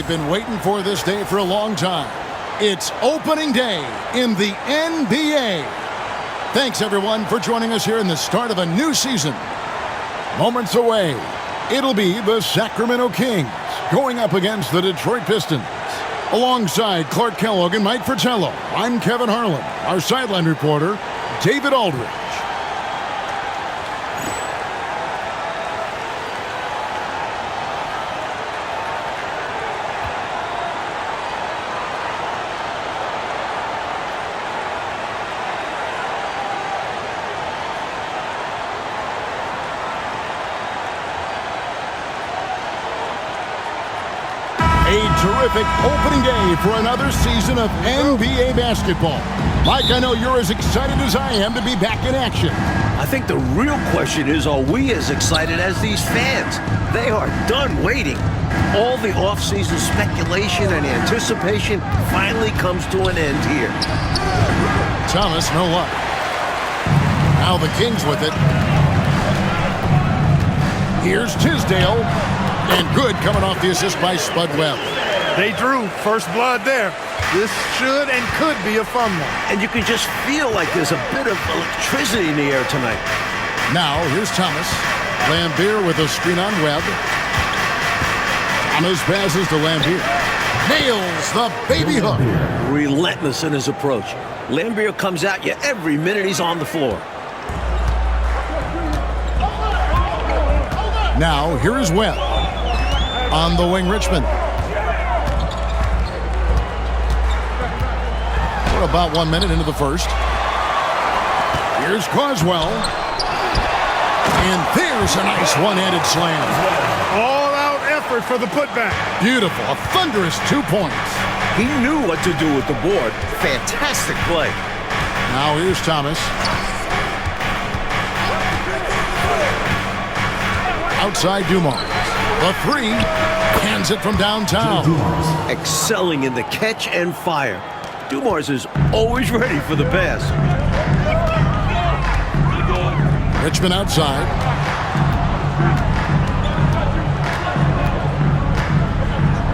We've been waiting for this day for a long time. It's opening day in the NBA. Thanks, everyone, for joining us here in the start of a new season. Moments away, it'll be the Sacramento Kings going up against the Detroit Pistons. Alongside Clark Kellogg and Mike Fratello, I'm Kevin Harlan. Our sideline reporter, David Aldridge. Terrific opening day for another season of NBA basketball. Mike, I know you're as excited as I am to be back in action. I think the real question is, are we as excited as these fans? They are done waiting. All the offseason speculation and anticipation finally comes to an end here. Thomas, no luck. Now the Kings with it. Here's Tisdale. And good coming off the assist by Spud Webb. They drew first blood there. This should and could be a fun one. And you can just feel like there's a bit of electricity in the air tonight. Now, here's Thomas. Lambeer with a screen on Webb. Thomas passes to Lambeer. Nails the baby hook. Relentless in his approach. Lambeer comes at you every minute he's on the floor. Now, here is Webb. On the wing, Richmond. We're about 1 minute into the first. Here's Carswell. And there's a nice one-handed slam. All-out effort for the putback. Beautiful. A thunderous 2 points. He knew what to do with the board. Fantastic play. Now here's Thomas. Outside Dumars. The three, hands it from downtown. Excelling in the catch and fire. Dumars is always ready for the pass. Richmond outside.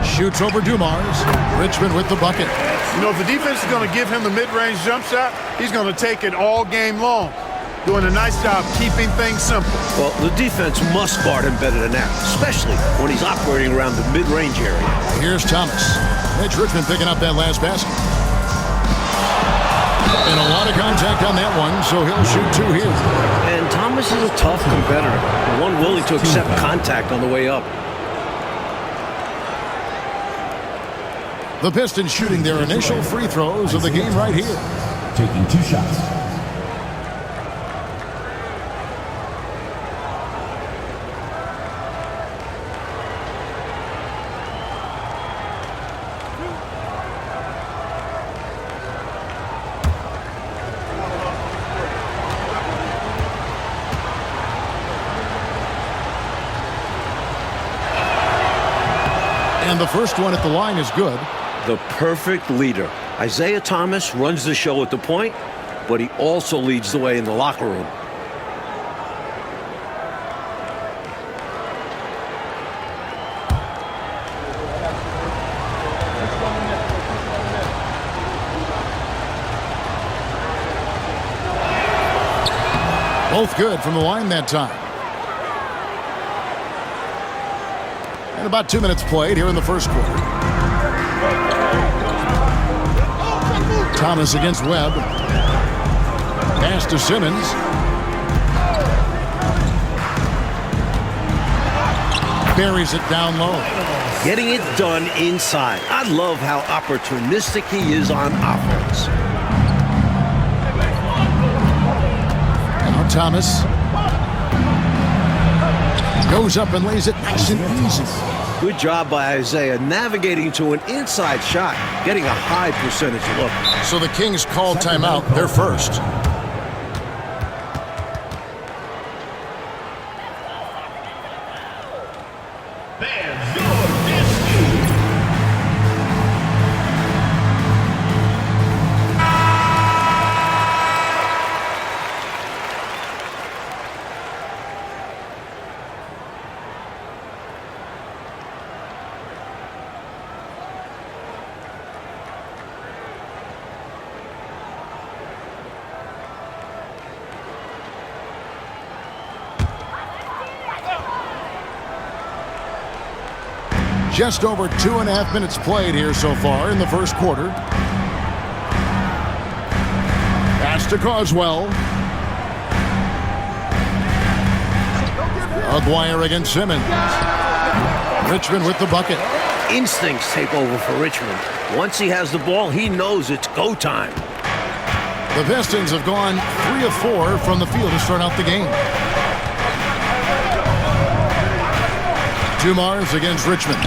Shoots over Dumars. Richmond with the bucket. You know, if the defense is going to give him the mid-range jump shot, he's going to take it all game long. Doing a nice job keeping things simple. Well, the defense must guard him better than that, especially when he's operating around the mid-range area. Here's Thomas. Mitch Richmond picking up that last basket. And a lot of contact on that one, so he'll shoot two here. And Thomas is a tough competitor, one willing to accept contact on the way up. The Pistons shooting their initial free throws of the game right here. Taking 2 shots. And the first one at the line is good. The perfect leader. Isaiah Thomas runs the show at the point, but he also leads the way in the locker room. Both good from the line that time. And about 2 minutes played here in the first quarter. Thomas against Webb. Pass to Simmons. Buries it down low. Getting it done inside. I love how opportunistic he is on offense. Now Thomas goes up and lays it nice and easy. Good job by Isaiah navigating to an inside shot, getting a high percentage look. So the Kings call timeout. They're first. Just over 2.5 minutes played here so far in the first quarter. Pass to Coswell. Aguirre against Simmons. Richmond with the bucket. Instincts take over for Richmond. Once he has the ball, he knows it's go time. The Pistons have gone 3 of 4 from the field to start out the game. Dumars against Richmond.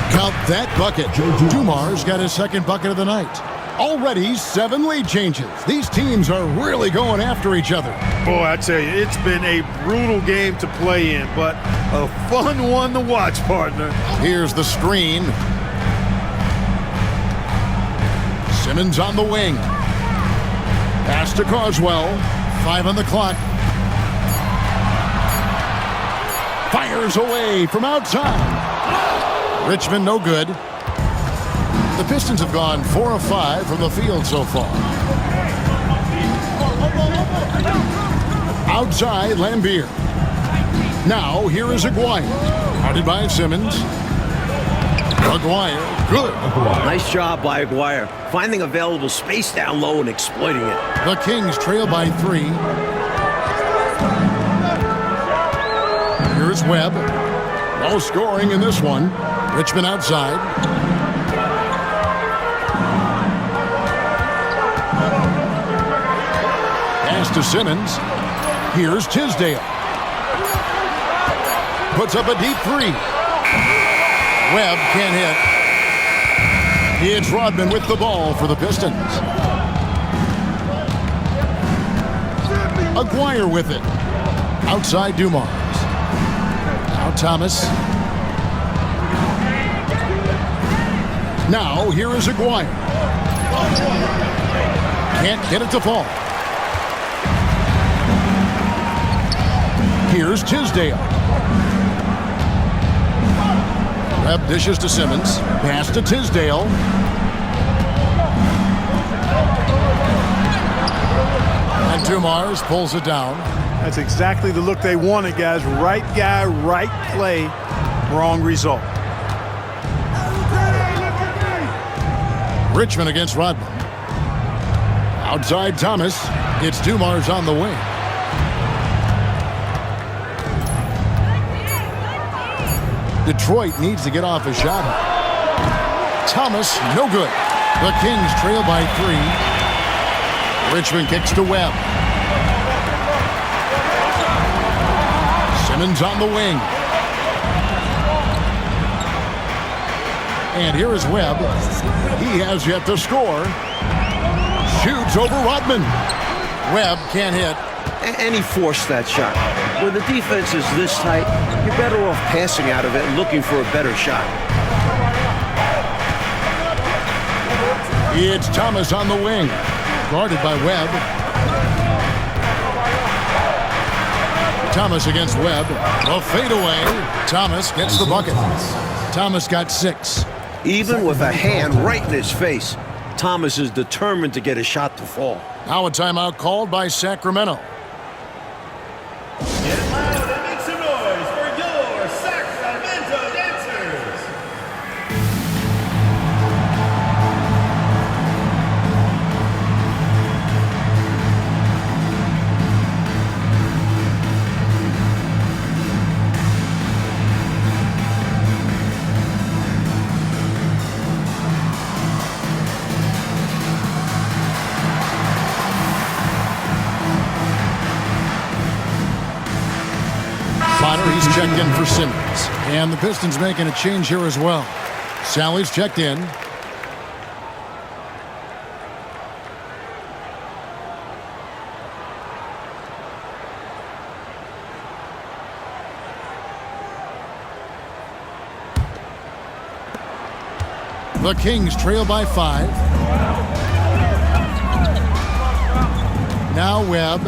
Count that bucket. Dumars got his second bucket of the night. Already 7 lead changes. These teams are really going after each other. Boy, I tell you, it's been a brutal game to play in, but a fun one to watch, partner. Here's the screen. Simmons on the wing. Pass to Coswell. 5 on the clock. Fires away from outside. Richmond no good. The Pistons have gone 4 of 5 from the field so far. Outside, Lambier. Now, here is Aguirre. Guarded by Simmons. Aguirre, good. Nice job by Aguirre, finding available space down low and exploiting it. The Kings trail by 3. Here's Webb. No scoring in this one. Richmond outside. Pass to Simmons. Here's Tisdale. Puts up a deep 3. Webb can't hit. It's Rodman with the ball for the Pistons. Aguirre with it. Outside Dumars. Now Thomas. Now here is Aguirre. Can't get it to fall. Here's Tisdale. Webb dishes to Simmons. Pass to Tisdale. And Dumars pulls it down. That's exactly the look they wanted, guys. Right guy, right play, wrong result. Richmond against Rodman. Outside Thomas. It's Dumars on the wing. Detroit needs to get off a shot. Thomas, no good. The Kings trail by 3. Richmond kicks to Webb. Simmons on the wing. And here is Webb. He has yet to score. Shoots over Rodman. Webb can't hit. And he forced that shot. When the defense is this tight, you're better off passing out of it and looking for a better shot. It's Thomas on the wing. Guarded by Webb. Thomas against Webb. A fadeaway. Thomas gets the bucket. Thomas got 6. Even with a hand right in his face, Thomas is determined to get a shot to fall. Now a timeout called by Sacramento. Get loud and make some noise for your Sacramento dancers. He's checked in for Simmons. And the Pistons making a change here as well. Sally's checked in. The Kings trail by 5. Now Webb.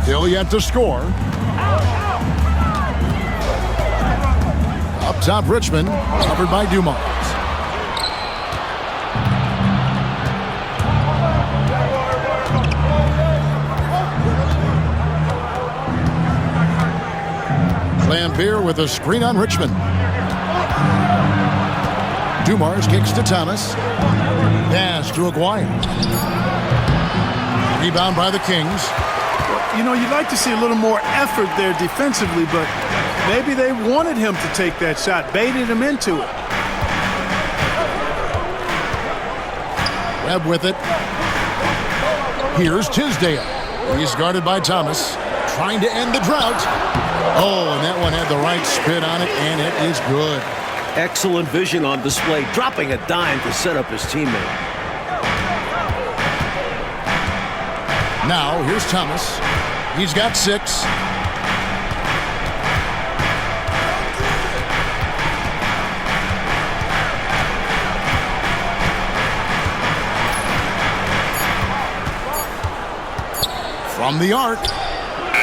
Still yet to score. Up top, Richmond, covered by Dumars. Lambier with a screen on Richmond. Dumars kicks to Thomas. Pass to Aguirre. Rebound by the Kings. You know, you'd like to see a little more effort there defensively, but maybe they wanted him to take that shot, baited him into it. Webb with it. Here's Tisdale. He's guarded by Thomas. Trying to end the drought. Oh, and that one had the right spin on it, and it is good. Excellent vision on display, dropping a dime to set up his teammate. Now, here's Thomas. He's got 6. From the arc.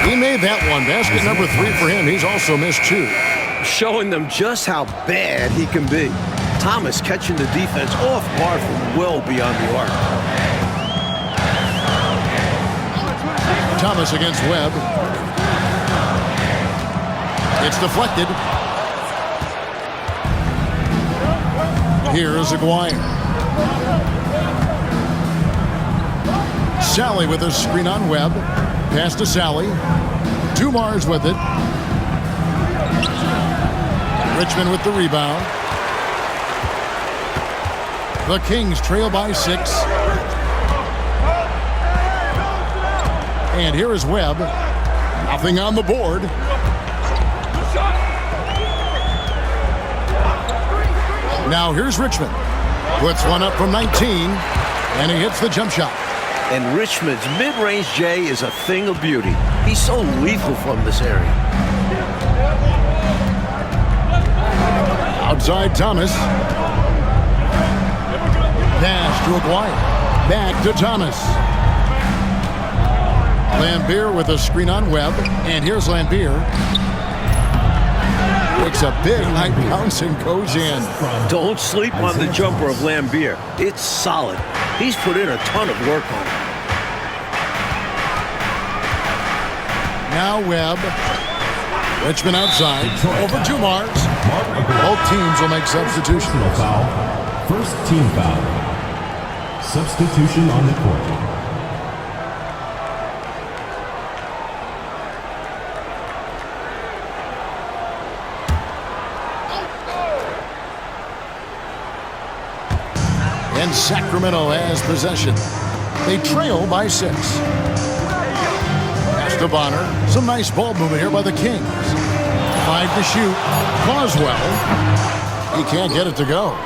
He made that one. Basket number 3 for him. He's also missed 2. Showing them just how bad he can be. Thomas catching the defense off guard from well beyond the arc. Thomas against Webb. It's deflected. Here's Aguirre. Sally with a screen on Webb. Pass to Sally. Dumars with it. Richmond with the rebound. The Kings trail by 6. And here is Webb. Nothing on the board. Now here's Richmond. Puts one up from 19. And he hits the jump shot. And Richmond's mid-range J is a thing of beauty. He's so lethal from this area. Outside Thomas. Pass to Aguirre. Back to Thomas. Lambier with a screen on Webb. And here's Lambier. Takes a big high bounce and goes in. Don't sleep on the jumper of Lambier. It's solid. He's put in a ton of work on it. Now Webb. Richmond outside. Over Dumars. Both teams will make substitutions. Foul. First team foul. Substitution on the court. And Sacramento has possession. They trail by 6. Pass to Bonner. Some nice ball movement here by the Kings. 5 to shoot. Coswell. He can't get it to go.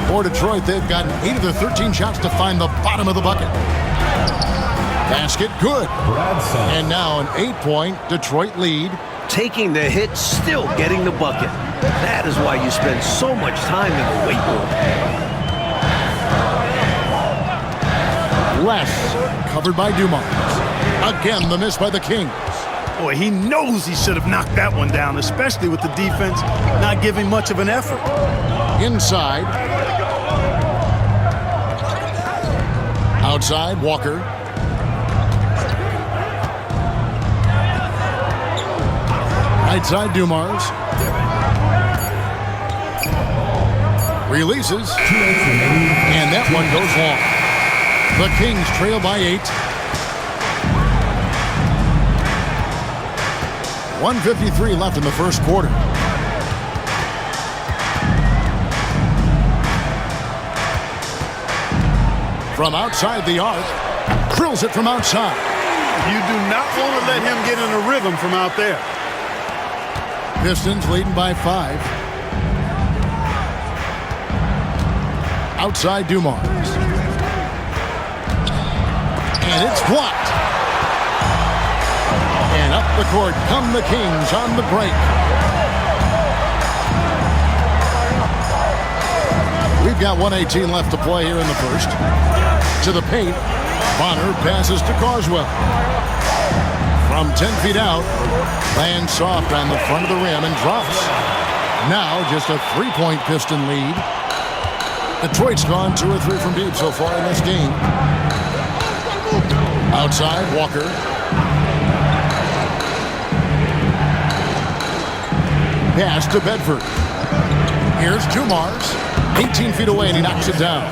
For Detroit, they've gotten 8 of the 13 shots to find the bottom of the bucket. Basket good. And now an 8-point Detroit lead. Taking the hit, still getting the bucket. That is why you spend so much time in the weight room. Less. Covered by Dumars. Again, the miss by the Kings. Boy, he knows he should have knocked that one down, especially with the defense not giving much of an effort. Inside. Outside, Walker. Right side, Dumars. Releases. And that one goes long. The Kings trail by 8. 1:53 left in the first quarter. From outside the arc. Drills it from outside. You do not want to let him get in a rhythm from out there. Pistons leading by 5. Outside Dumars. And it's blocked. And up the court come the Kings on the break. We've got 1:18 left to play here in the first. To the paint. Bonner passes to Carswell. From 10 feet out, lands soft on the front of the rim and drops. Now just a 3-point Piston lead. Detroit's gone 2 or 3 from deep so far in this game. Outside, Walker. Pass to Bedford. Here's Dumars. 18 feet away, and he knocks it down.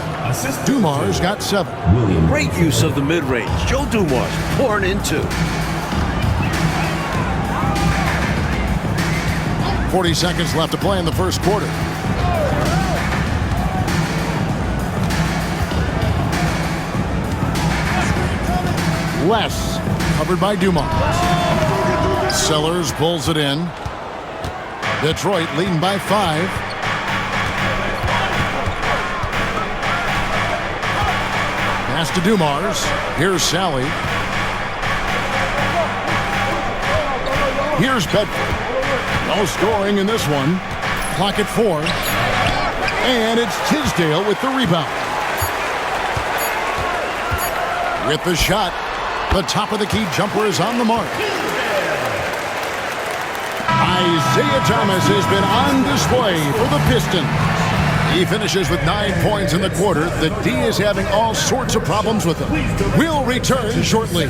Dumars got 7. Great use of the mid-range. Joe Dumars pouring in 2. 40 seconds left to play in the first quarter. West, covered by Dumars. Sellers pulls it in. Detroit leading by 5. Pass to Dumars. Here's Sally. Here's Bedford. No scoring in this one. Clock at 4. And it's Tisdale with the rebound. With the shot, the top of the key jumper is on the mark. Isaiah Thomas has been on display for the Pistons. He finishes with 9 points in the quarter. The D is having all sorts of problems with him. We'll return shortly.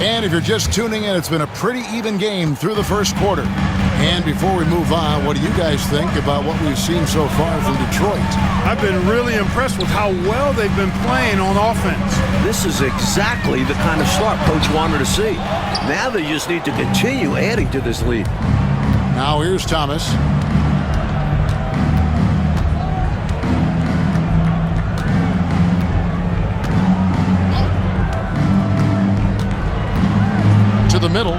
And if you're just tuning in, it's been a pretty even game through the first quarter. And before we move on, what do you guys think about what we've seen so far from Detroit? I've been really impressed with how well they've been playing on offense. This is exactly the kind of start Coach wanted to see. Now they just need to continue adding to this lead. Now here's Thomas. To the middle.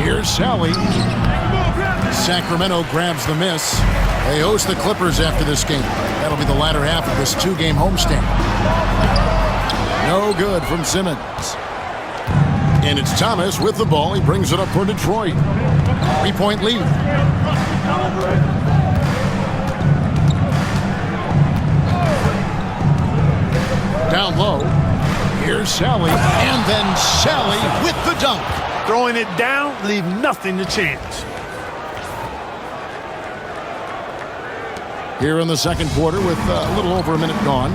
Here's Sally. Sacramento grabs the miss. They host the Clippers after this game. That'll be the latter half of this 2-game homestand. No good from Simmons. And it's Thomas with the ball. He brings it up for Detroit. 3-point lead. Down low. Here's Sally. And then Sally with the dunk. Throwing it down, leave nothing to chance. Here in the second quarter with a little over a minute gone.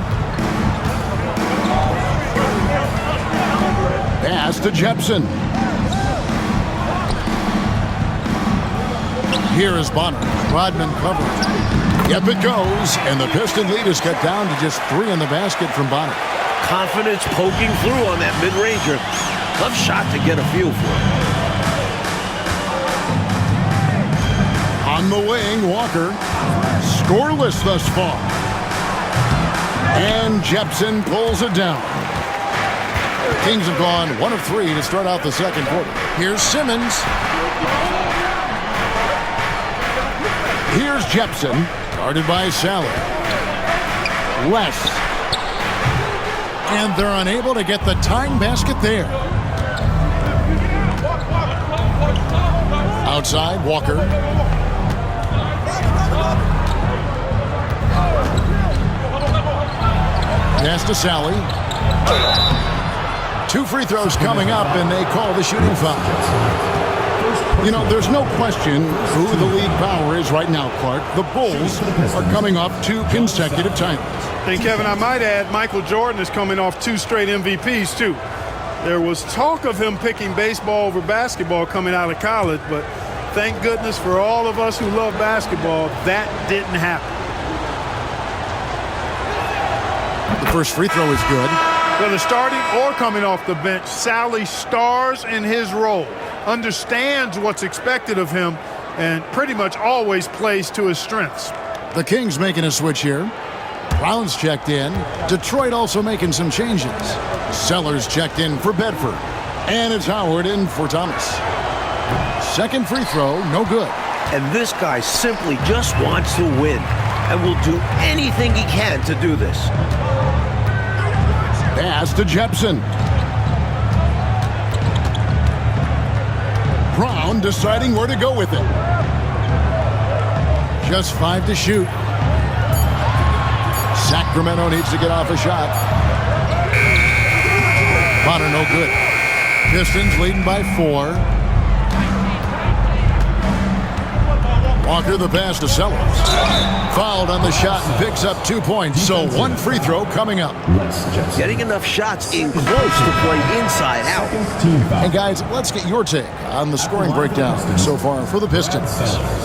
Pass to Jepson. Here is Bonner. Rodman covered. Yep, it goes. And the Piston lead is cut down to just 3 in the basket from Bonner. Confidence poking through on that mid-ranger. Tough shot to get a feel for. On the wing, Walker. Scoreless thus far. And Jepson pulls it down. Kings have gone 1 of 3 to start out the second quarter. Here's Simmons. Here's Jepson, guarded by Sally. West. And they're unable to get the tying basket there. Outside, Walker. Pass to Sally. 2 free throws coming up, and they call the shooting foul. You know, there's no question who the league power is right now, Clark. The Bulls are coming off 2 consecutive titles. And Kevin, I might add, Michael Jordan is coming off 2 straight MVPs, too. There was talk of him picking baseball over basketball coming out of college, but thank goodness for all of us who love basketball, that didn't happen. The first free throw is good. Whether starting or coming off the bench, Sally stars in his role, understands what's expected of him, and pretty much always plays to his strengths. The Kings making a switch here. Brown's checked in. Detroit also making some changes. Sellers checked in for Bedford. And it's Howard in for Thomas. Second free throw, no good. And this guy simply just wants to win and will do anything he can to do this. Pass to Jepson. Brown deciding where to go with it. Just 5 to shoot. Sacramento needs to get off a shot. Bonner no good. Pistons leading by 4. Walker the pass to Sellers. Fouled on the shot and picks up 2 points. So one free throw coming up. Getting enough shots in close to play inside out. And guys, let's get your take on the scoring breakdown so far for the Pistons.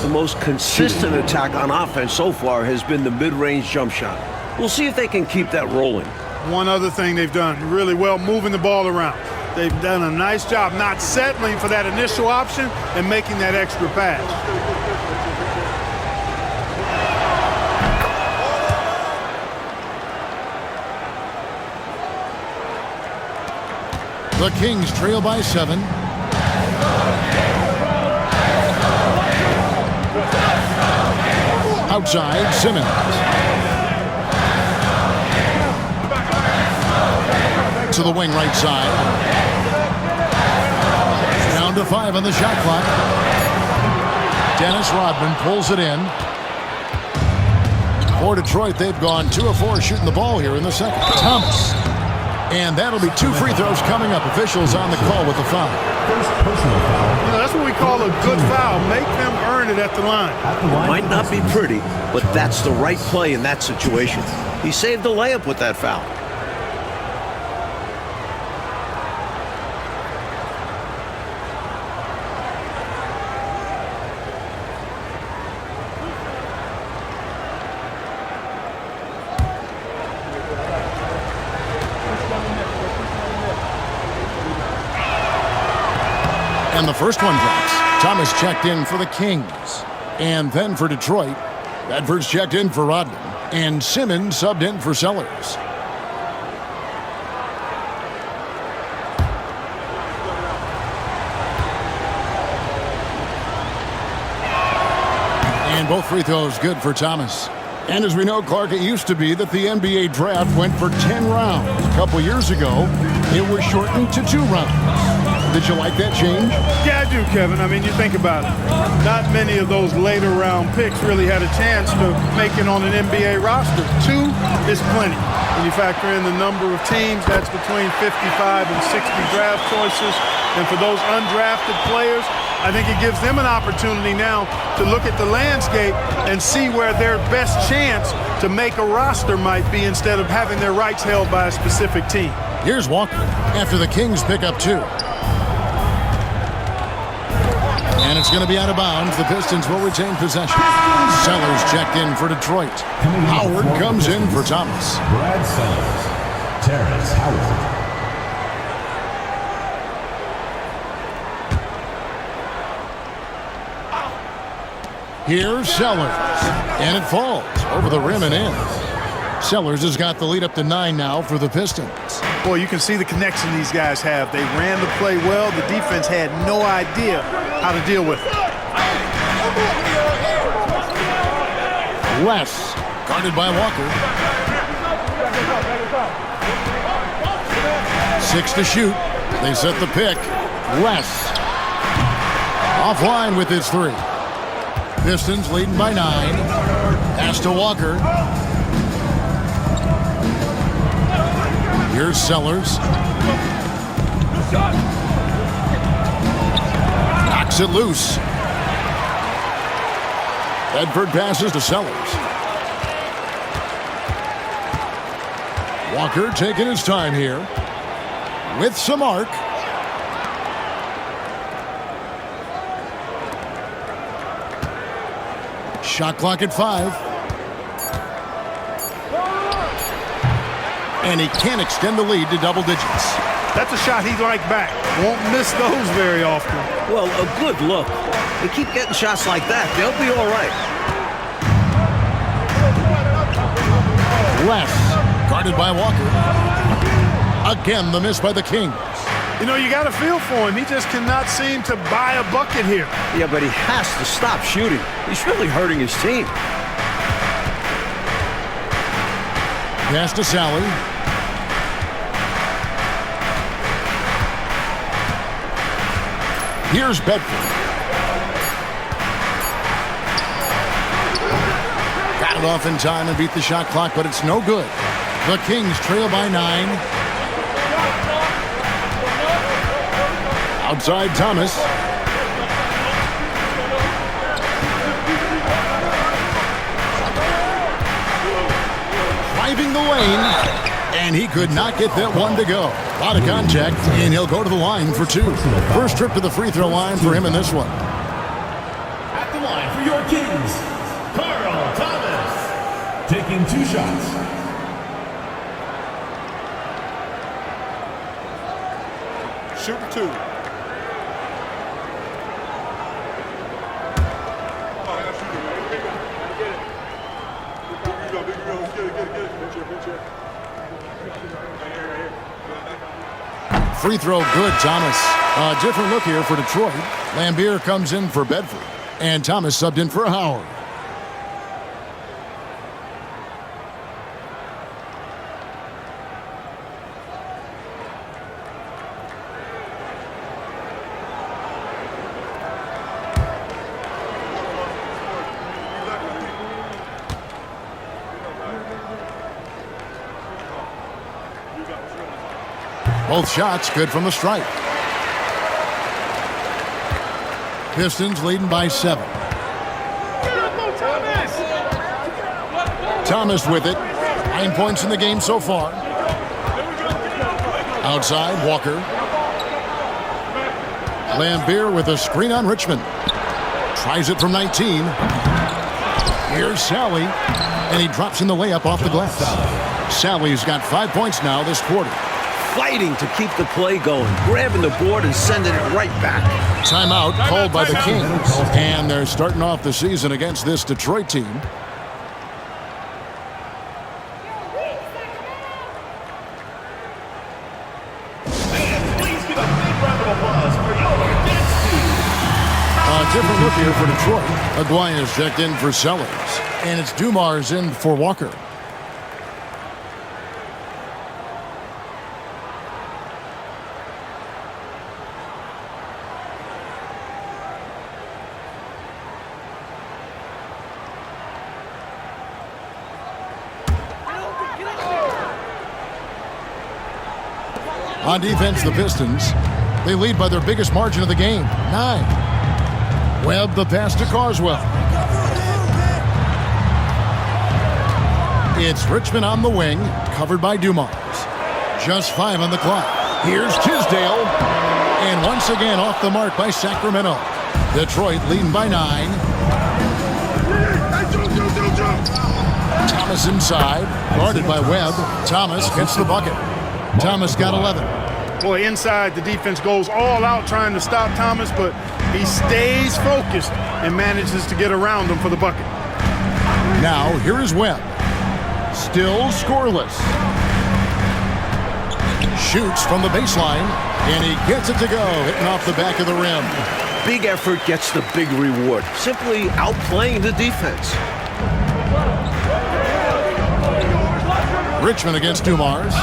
The most consistent attack on offense so far has been the mid-range jump shot. We'll see if they can keep that rolling. One other thing they've done really well, moving the ball around. They've done a nice job not settling for that initial option and making that extra pass. The Kings trail by 7. Outside, Simmons. To the wing right side. Down to 5 on the shot clock. Dennis Rodman pulls it in. For Detroit, they've gone 2 of 4 shooting the ball here in the second. Thomas. And that'll be 2 free throws coming up. Officials on the call with the foul. You know, that's what we call a good foul. Make them earn it at the line. Might not be pretty, but that's the right play in that situation. He saved the layup with that foul. And the first one drops. Thomas checked in for the Kings. And then for Detroit, Bedford's checked in for Rodman. And Simmons subbed in for Sellers. And both free throws good for Thomas. And as we know, Clark, it used to be that the NBA draft went for 10 rounds. A couple years ago, it was shortened to 2 rounds. Did you like that change? Yeah, I do, Kevin. I mean, you think about it. Not many of those later round picks really had a chance to make it on an NBA roster. 2 is plenty. When you factor in the number of teams, that's between 55 and 60 draft choices. And for those undrafted players, I think it gives them an opportunity now to look at the landscape and see where their best chance to make a roster might be instead of having their rights held by a specific team. Here's Walker after the Kings pick up 2. And it's going to be out of bounds. The Pistons will retain possession. Sellers checked in for Detroit. Howard comes in for Thomas. Brad Sellers. Terrence Howard. Here's Sellers. And it falls over the rim and in. Sellers has got the lead up to 9 now for the Pistons. Boy, you can see the connection these guys have. They ran the play well. The defense had no idea how to deal with it. West, guarded by Walker. 6 to shoot. They set the pick. West. Offline with his 3. Pistons leading by 9. Pass to Walker. Here's Sellers. Knocks it loose. Bedford passes to Sellers. Walker taking his time here. With some arc. Shot clock at 5. And he can't extend the lead to double digits. That's a shot he'd like back. Won't miss those very often. Well, a good look. They keep getting shots like that. They'll be all right. West, guarded by Walker. Again, the miss by the Kings. You know, you got a feel for him. He just cannot seem to buy a bucket here. Yeah, but he has to stop shooting. He's really hurting his team. Pass to Sally. Here's Bedford. Got it off in time and beat the shot clock, but it's no good. The Kings trail by 9. Outside Thomas. sweeping the lane, and he could not get that one to go. A lot of contact, and he'll go to the line for two. First trip to the free throw line for him in this one. At the line for your Kings, Carl Thomas. Taking 2 shots. Shooting 2. Free throw good, Thomas. A different look here for Detroit. Lambier comes in for Bedford, and Thomas subbed in for Howard. Both shots good from the stripe. Pistons leading by 7. Thomas with it. 9 points in the game so far. Outside, Walker. Lambier with a screen on Richmond. Tries it from 19. Here's Sally. And he drops in the layup off the glass. Sally's got 5 points now this quarter. Fighting to keep the play going, grabbing the board and sending it right back. Timeout called by the Kings. And they're starting off the season against this Detroit team. Please give a big round of applause for your Knicks team. A different look here for Detroit. Aguirre's checked in for Sellers. And it's Dumars in for Walker. On defense, the Pistons, they lead by their biggest margin of the game, 9. Webb the pass to Carswell. It's Richmond on the wing, covered by Dumars. Just 5 on the clock. Here's Tisdale. And once again off the mark by Sacramento. Detroit leading by 9. Thomas inside, guarded by Webb. Thomas gets the bucket. Thomas got 11. Boy, inside, the defense goes all out trying to stop Thomas, but he stays focused and manages to get around him for the bucket. Now, here is Webb. Still scoreless. Shoots from the baseline, and he gets it to go, hitting off the back of the rim. Big effort gets the big reward. Simply outplaying the defense. Richmond against Dumars.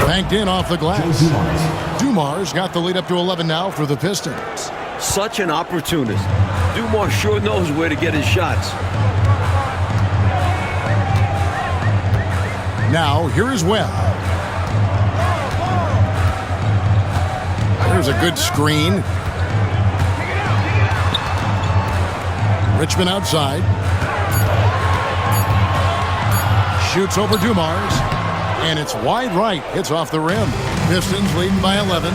Banked in off the glass. Dumars got the lead up to 11 now for the Pistons. Such an opportunist. Dumars sure knows where to get his shots. Now, here is Webb. There's a good screen. Richmond outside. Shoots over Dumars. And it's wide right. It's off the rim. Pistons leading by 11.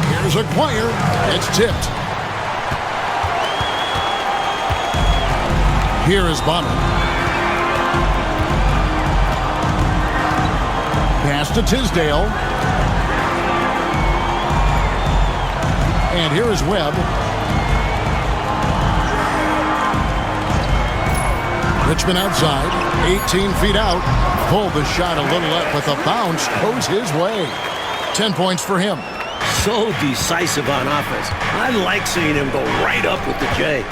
Here's Aguirre. It's tipped. Here is Bonner. Pass to Tisdale. And here is Webb. Richmond outside, 18 feet out. Pulled the shot a little up, but the bounce goes his way. 10 points for him. So decisive on offense. I like seeing him go right up with the J.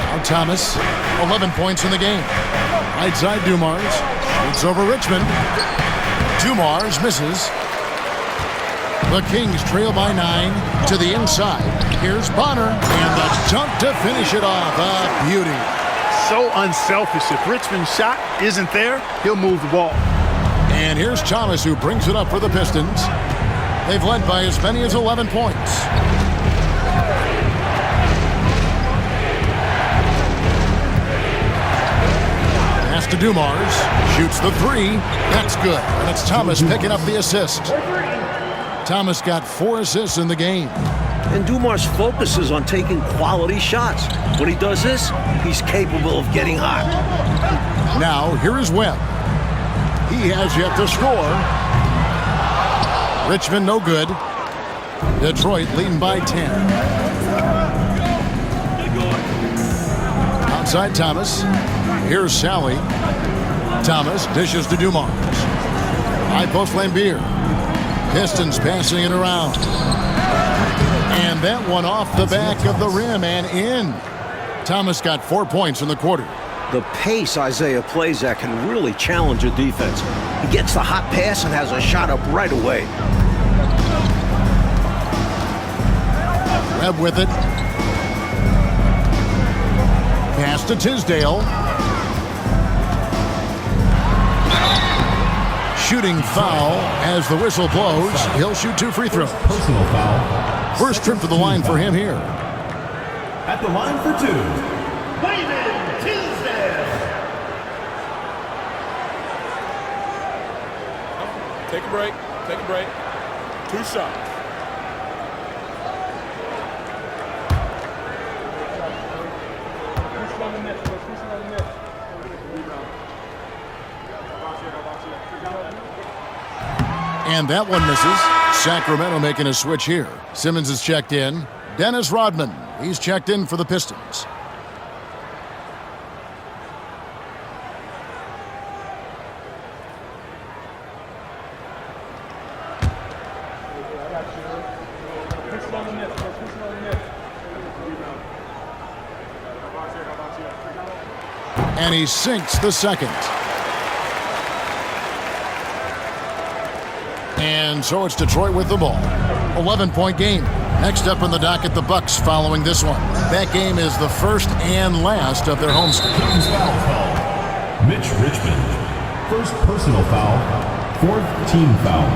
Now Thomas, 11 points in the game. Right side Dumars. Shoots over Richmond. Dumars misses. The Kings trail by 9 to the inside. Here's Bonner, and the dunk to finish it off. A beauty. So unselfish. If Richmond's shot isn't there, he'll move the ball. And here's Thomas, who brings it up for the Pistons. They've led by as many as 11 points. Pass to Dumars. Shoots the three. That's good. And it's Thomas picking up the assist. Thomas got 4 assists in the game. And Dumars focuses on taking quality shots. When he does this, he's capable of getting hot. Now, here is Webb. He has yet to score. Richmond, no good. Detroit leading by 10. Outside Thomas. Here's Sally. Thomas dishes to Dumars. High post Lambeer. Pistons passing it around. And that one off the back of the rim and in. Thomas got 4 points in the quarter. The pace Isaiah plays at can really challenge a defense. He gets the hot pass and has a shot up right away. Webb with it. Pass to Tisdale. Shooting foul as the whistle blows. He'll shoot 2 free throws. Personal foul. First trip to the line for him here. At the line for 2. Wayman Tisdale. Take a break. Take a break. 2 shots. And that one misses. Sacramento making a switch here. Simmons is checked in. Dennis Rodman, he's checked in for the Pistons. And he sinks the second. And so it's Detroit with the ball. 11-point game. Next up in the docket, the Bucks following this one. That game is the first and last of their homestand. Team's foul call. Mitch Richmond. First personal foul. 4th team foul.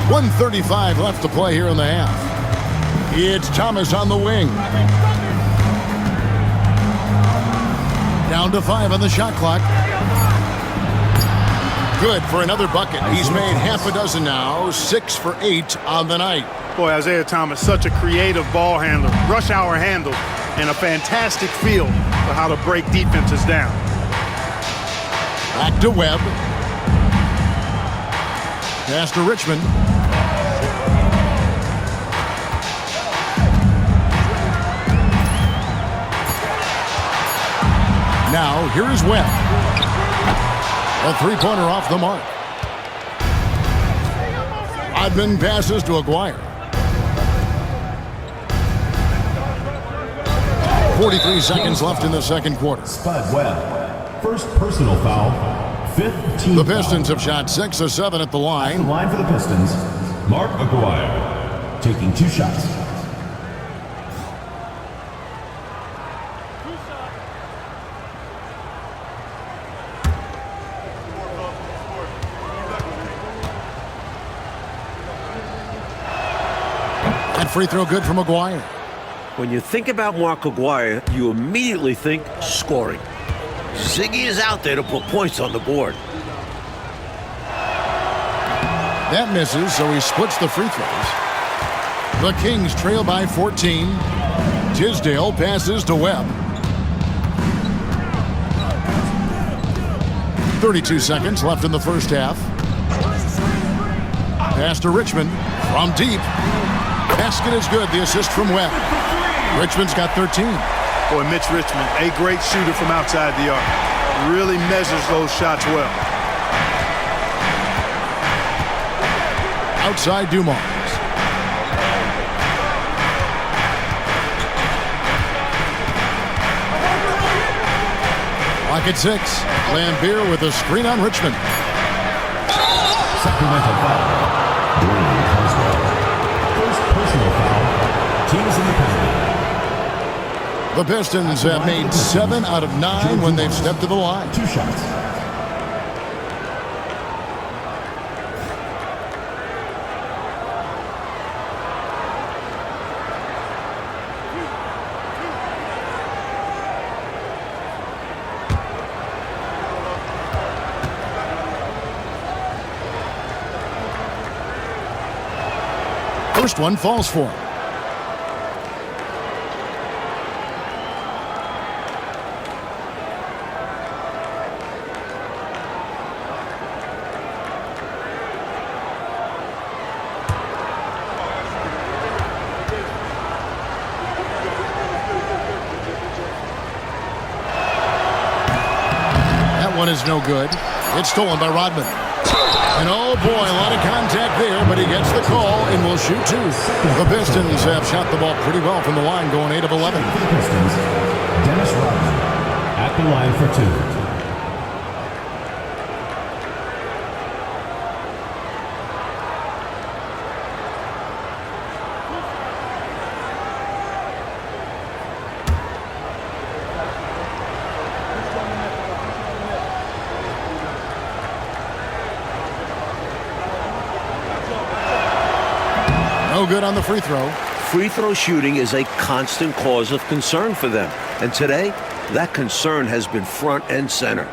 .135 left to play here in the half. It's Thomas on the wing. Down to 5 on the shot clock. Good for another bucket. He's made half a dozen now. 6 for 8 on the night. Boy, Isaiah Thomas, such a creative ball handler. Rush hour handle and a fantastic feel for how to break defenses down. Back to Webb. Pass to Richmond. Now, here is Webb. A three-pointer off the mark. Odman passes to Aguirre. 43 seconds left in the second quarter. Spud Webb. First personal foul. 5th team The foul. Pistons have shot 6 of 7 at the The line. line for the Pistons. Mark Aguirre. Taking 2 shots. That free throw good from Aguirre. When you think about Mark Aguirre, you immediately think scoring. Ziggy is out there to put points on the board. That misses, so he splits the free throws. The Kings trail by 14. Tisdale passes to Webb. 32 seconds left in the first half. Pass to Richmond from deep. Basket is good. The assist from Webb. Richmond's got 13. Boy, Mitch Richmond, a great shooter from outside the arc. Really measures those shots well. Outside Dumars. Lock at 6. Lambeer with a screen on Richmond. Sacramento foul. Dwayne Coswell. First personal foul. Teams in the penalty. The Pistons have made 7 out of 9 when they've stepped to the line. 2 shots. First one falls for him. That one is no good. It's stolen by Rodman. And oh boy, a lot of contact there, but he gets the call and will shoot 2. The Pistons have shot the ball pretty well from the line, going 8 of 11. Pistons, Dennis Rodman at the line for 2. No good on the free throw. Free throw shooting is a constant cause of concern for them. And today, that concern has been front and center.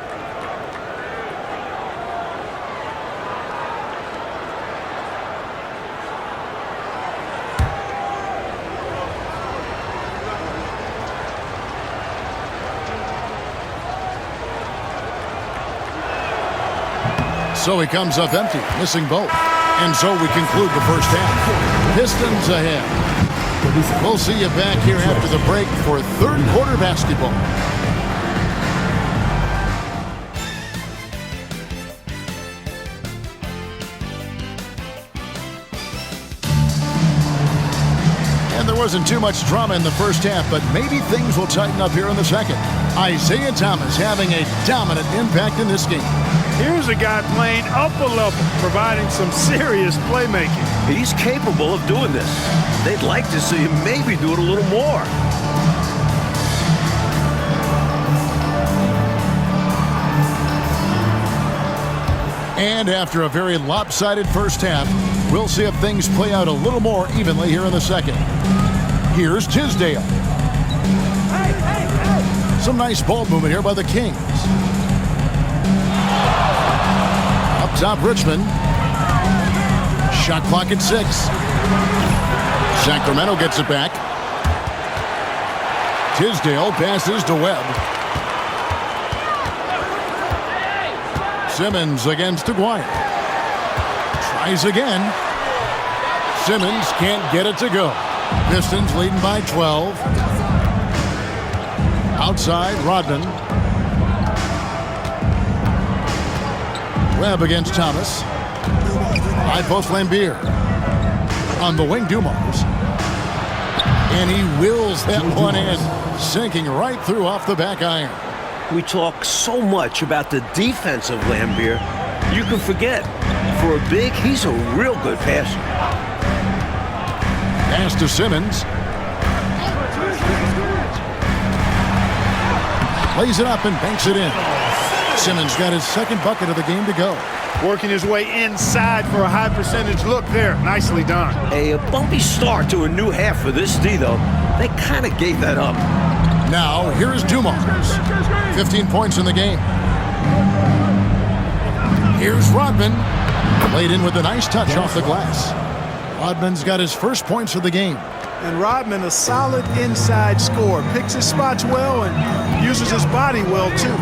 So he comes up empty, missing both. And so we conclude the first half. Pistons ahead. We'll see you back here after the break for third quarter basketball. And there wasn't too much drama in the first half, but maybe things will tighten up here in the second. Isaiah Thomas having a dominant impact in this game. Here's a guy playing up a level, providing some serious playmaking. He's capable of doing this. They'd like to see him maybe do it a little more. And after a very lopsided first half, we'll see if things play out a little more evenly here in the second. Here's Tisdale. Some nice ball movement here by the Kings. Up top, Richmond. Shot clock at 6. Sacramento gets it back. Tisdale passes to Webb. Simmons against Aguirre. Tries again. Simmons can't get it to go. Pistons leading by 12. Outside, Rodman. Webb against Thomas. High post Lambier. On the wing, Dumars. And he wills that one in, sinking right through off the back iron. We talk so much about the defense of Lambier. You can forget, for a big, he's a real good passer. Pass to Simmons. Lays it up and banks it in. Simmons got his second bucket of the game to go. Working his way inside for a high percentage look there. Nicely done. A bumpy start to a new half for this D, though. They kind of gave that up. Now, here is Dumars. 15 points in the game. Here's Rodman. Laid in with a nice touch off the glass. Rodman's got his first points of the game. And Rodman, a solid inside scorer. Picks his spots well and uses his body well, too.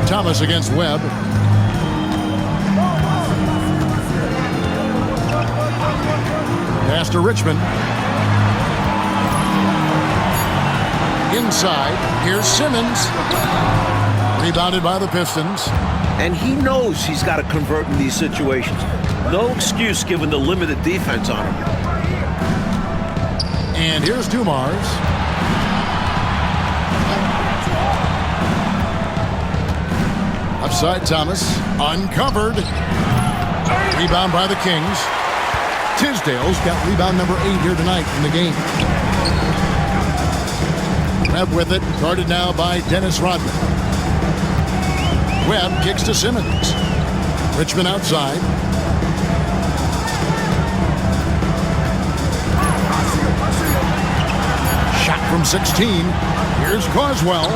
Thomas against Webb. Pass to Richmond. Inside, here's Simmons. Rebounded by the Pistons. And he knows he's got to convert in these situations. No excuse given the limited defense on him. And here's Dumars. Upside Thomas. Uncovered. Rebound by the Kings. Tisdale's got rebound number 8 here tonight in the game. Webb with it, guarded now by Dennis Rodman. Webb kicks to Simmons. Richmond outside. Shot from 16. Here's Carswell.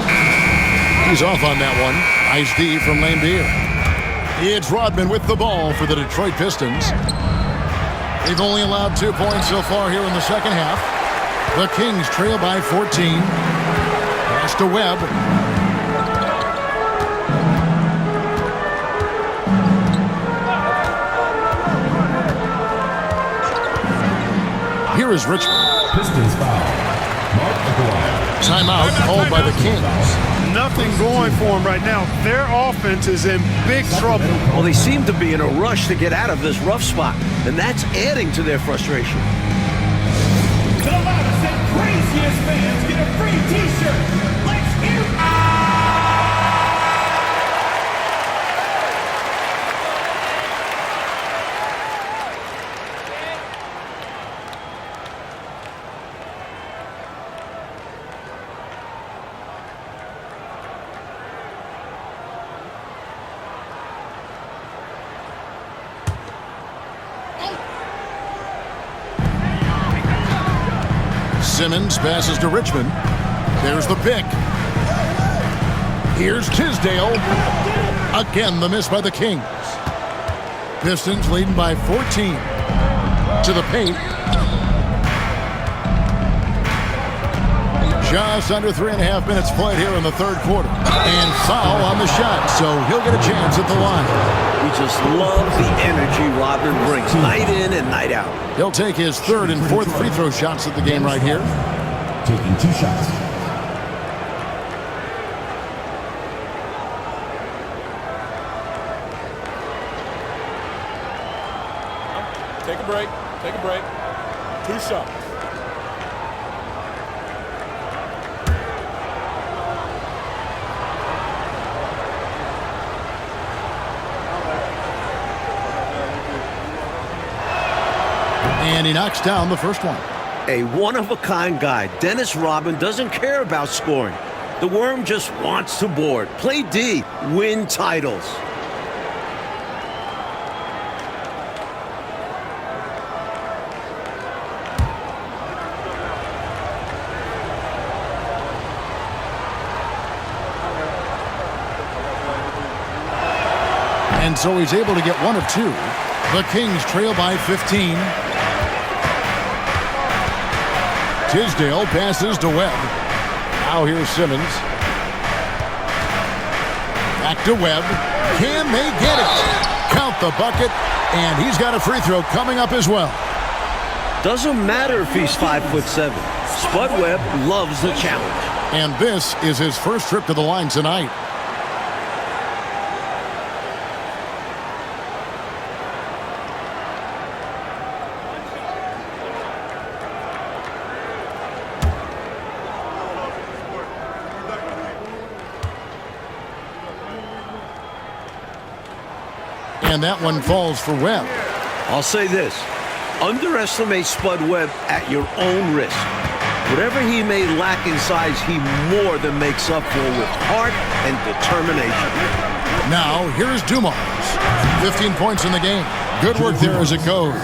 He's off on that one. Nice D from Lambeer. It's Rodman with the ball for the Detroit Pistons. They've only allowed 2 points so far here in the second half. The Kings trail by 14. Pass to Webb. Here is Richmond. Pistons foul. Mark McGuire. Timeout called by the Kings. Nothing going for them right now. Their offense is in big trouble. Well, they seem to be in a rush to get out of this rough spot, and that's adding to their frustration. The loudest and craziest fans get a free t-shirt. Let's hear it. Simmons passes to Richmond. There's the pick. Here's Tisdale. Again, the miss by the Kings. Pistons leading by 14. To the paint. Just under 3.5 minutes played here in the third quarter. And foul on the shot, so he'll get a chance at the line. We just love the energy Rodman brings night in and night out. He'll take his third and fourth free throw shots of the game right here. Taking 2 shots. Take a break. Take a break. 2 shots. And he knocks down the first one. A one-of-a-kind guy. Dennis Rodman doesn't care about scoring. The Worm just wants to board, play D, win titles. And so he's able to get 1 of 2. The Kings trail by 15. Tisdale passes to Webb. Now here's Simmons. Back to Webb. Can they get it? Count the bucket, and he's got a free throw coming up as well. Doesn't matter if he's 5'7". Spud Webb loves the challenge. And this is his first trip to the line tonight. And that one falls for Webb. I'll say this. Underestimate Spud Webb at your own risk. Whatever he may lack in size, he more than makes up for with heart and determination. Now, here's Dumars. 15 points in the game. Good work there as it goes.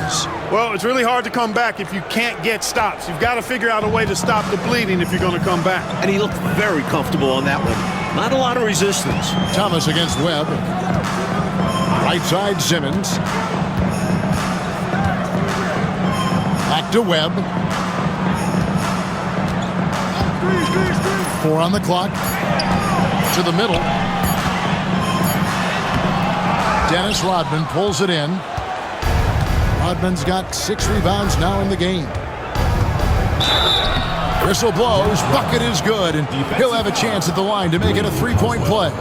Well, it's really hard to come back if you can't get stops. You've got to figure out a way to stop the bleeding if you're going to come back. And he looked very comfortable on that one. Not a lot of resistance. Thomas against Webb. Right side, Simmons. Back to Webb. 4 on the clock. To the middle. Dennis Rodman pulls it in. Rodman's got 6 rebounds now in the game. Whistle blows. Bucket is good, and he'll have a chance at the line to make it a 3-point play.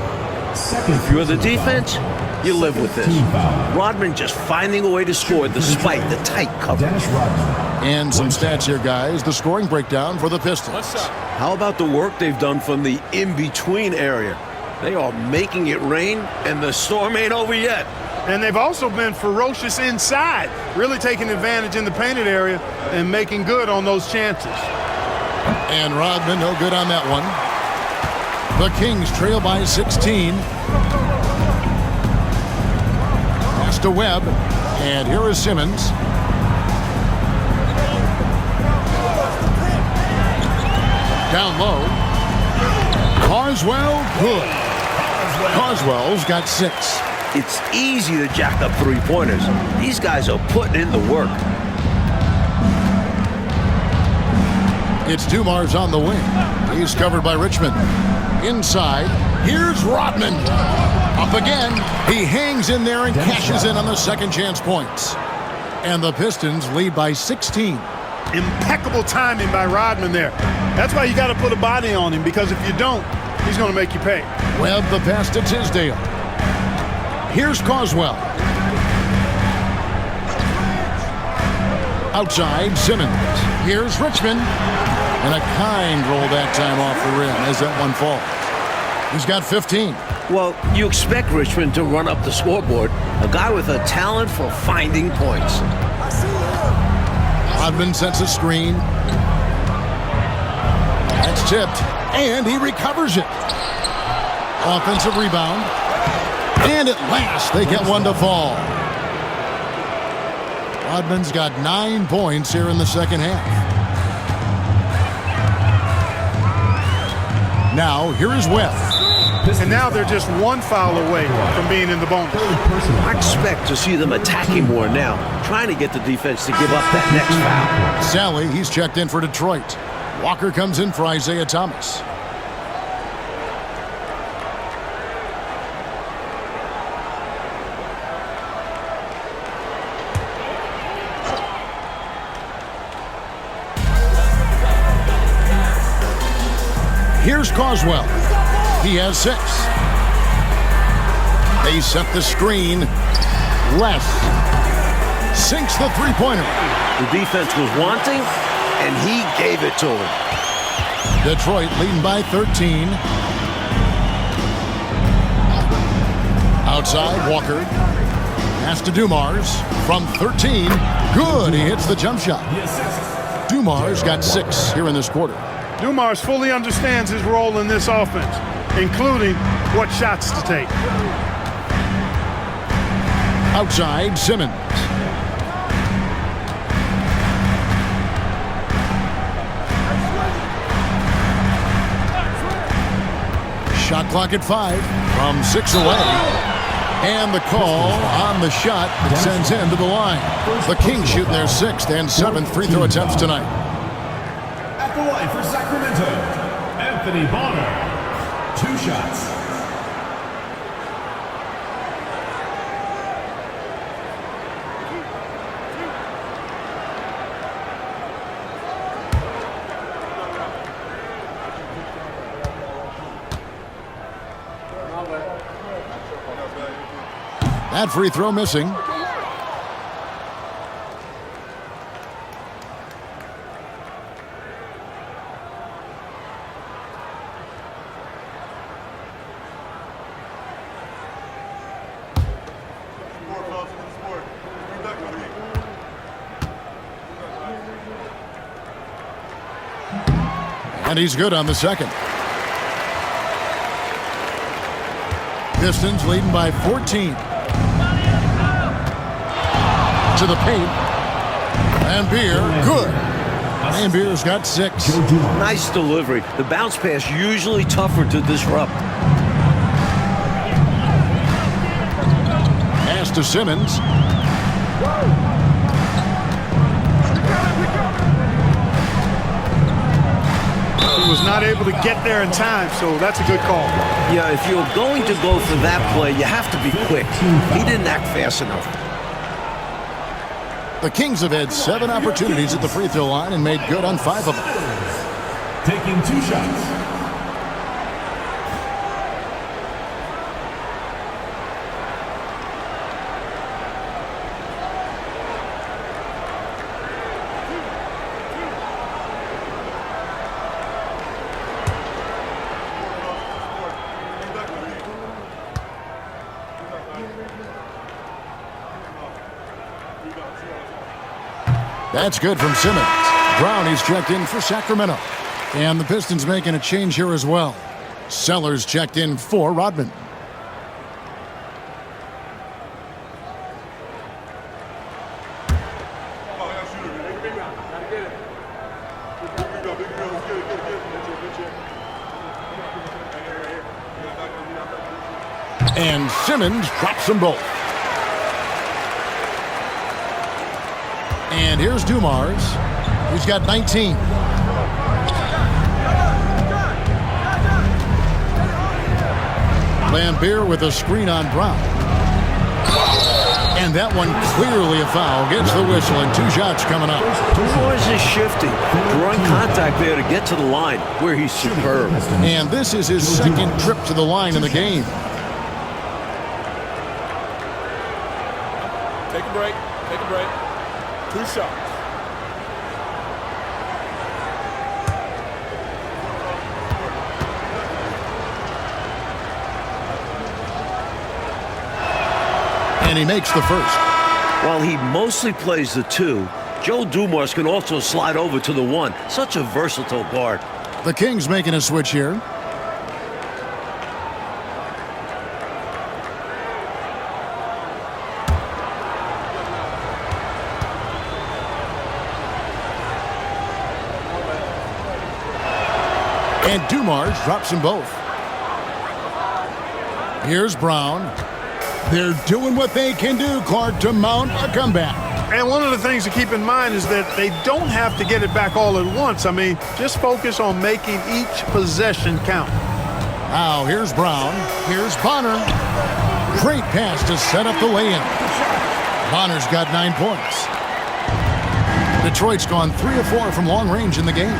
If you're the defense, you live with this. Rodman just finding a way to score despite the tight coverage. And some stats here, guys. The scoring breakdown for the Pistons. How about the work they've done from the in-between area? They are making it rain, and the storm ain't over yet. And they've also been ferocious inside, really taking advantage in the painted area and making good on those chances. And Rodman, no good on that one. The Kings trail by 16. Pass to Webb. And here is Simmons. Down low. Carswell, good. Carswell's got 6. It's easy to jack up three-pointers. These guys are putting in the work. It's Dumars on the wing. He's covered by Richmond. Inside, here's Rodman. Up again. He hangs in there and cashes in on the second chance points. And the Pistons lead by 16. Impeccable timing by Rodman there. That's why you got to put a body on him, because if you don't, he's going to make you pay. Webb the pass to Tisdale. Here's Carswell. Outside, Simmons. Here's Richmond. And a kind roll that time off the rim as that one falls. He's got 15. Well, you expect Richmond to run up the scoreboard. A guy with a talent for finding points. Rodman sets a screen. That's tipped. And he recovers it. Offensive rebound. And at last, they get one to fall. Rodman's got 9 points here in the second half. Now, here is Webb. And now they're just one foul away from being in the bonus. I expect to see them attacking more now, trying to get the defense to give up that next foul. Sally, he's checked in for Detroit. Walker comes in for Isaiah Thomas. Here's Carswell. He has 6. They set the screen. West sinks the three-pointer. The defense was wanting, and he gave it to him. Detroit leading by 13. Outside, Walker. Pass to Dumars from 13. Good. He hits the jump shot. Dumars got 6 here in this quarter. Dumars fully understands his role in this offense, including what shots to take. Outside, Simmons. Shot clock at 5 from 6 away. And the call on the shot that sends him to the line. The Kings shooting their 6th and 7th free throw attempts tonight. At the line for Sacramento, Anthony Bonner. 2 shots. That free throw missing. And he's good on the second. Pistons leading by 14. To the paint. And Beer, good. And Beer's got 6. Nice delivery. The bounce pass usually tougher to disrupt. Pass to Simmons. He was not able to get there in time, so that's a good call. Yeah, if you're going to go for that play, you have to be quick. He didn't act fast enough. The Kings have had 7 opportunities at the free throw line and made good on 5 of them. Taking 2 shots. That's good from Simmons. Brown, he's checked in for Sacramento. And the Pistons making a change here as well. Sellers checked in for Rodman. And Simmons drops them both. And here's Dumars, who's got 19. Lambeer with a screen on Brown. And that one clearly a foul. Gets the whistle and 2 shots coming up. Dumars is shifting, drawing contact there to get to the line, where he's superb. And this is his second trip to the line in the game. Take a break. Take a break. 2 shots. And he makes the first. While he mostly plays the 2, Joe Dumars can also slide over to the 1. Such a versatile guard. The Kings making a switch here. And Dumars drops them both. Here's Brown. They're doing what they can do, Clark, to mount a comeback. And one of the things to keep in mind is that they don't have to get it back all at once. I mean, just focus on making each possession count. Now, here's Brown. Here's Bonner. Great pass to set up the lay-in. Bonner's got 9 points. Detroit's gone 3 of 4 from long range in the game.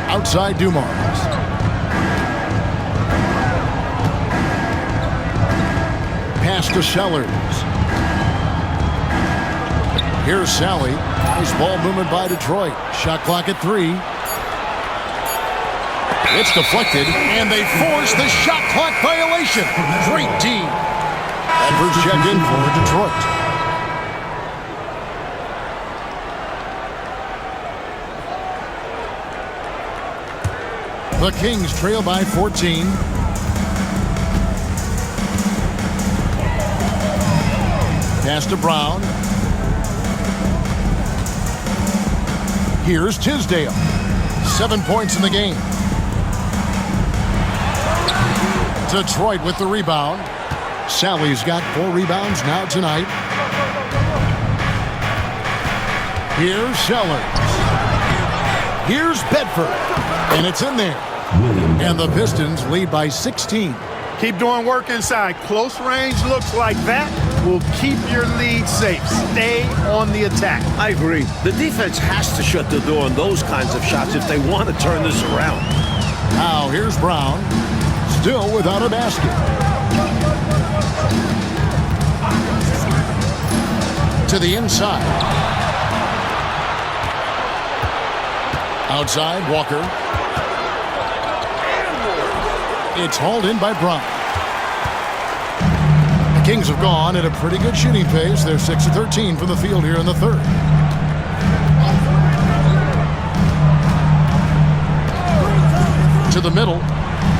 Outside Dumars. Pass to Sellers. Here's Sally. Nice ball movement by Detroit. Shot clock at 3. It's deflected, and they force the shot clock violation. Great team. Edwards checked in for Detroit. The Kings trail by 14. Pass to Brown. Here's Tisdale. 7 points in the game. Detroit with the rebound. Sally's got 4 rebounds now tonight. Here's Sellers. Here's Bedford. And it's in there. And the Pistons lead by 16. Keep doing work inside. Close range looks like that will keep your lead safe. Stay on the attack. I agree. The defense has to shut the door on those kinds of shots if they want to turn this around. Now here's Brown. Still without a basket. To the inside. Outside, Walker. It's hauled in by Brown. The Kings have gone at a pretty good shooting pace. They're 6 of 13 from the field here in the third. To the middle.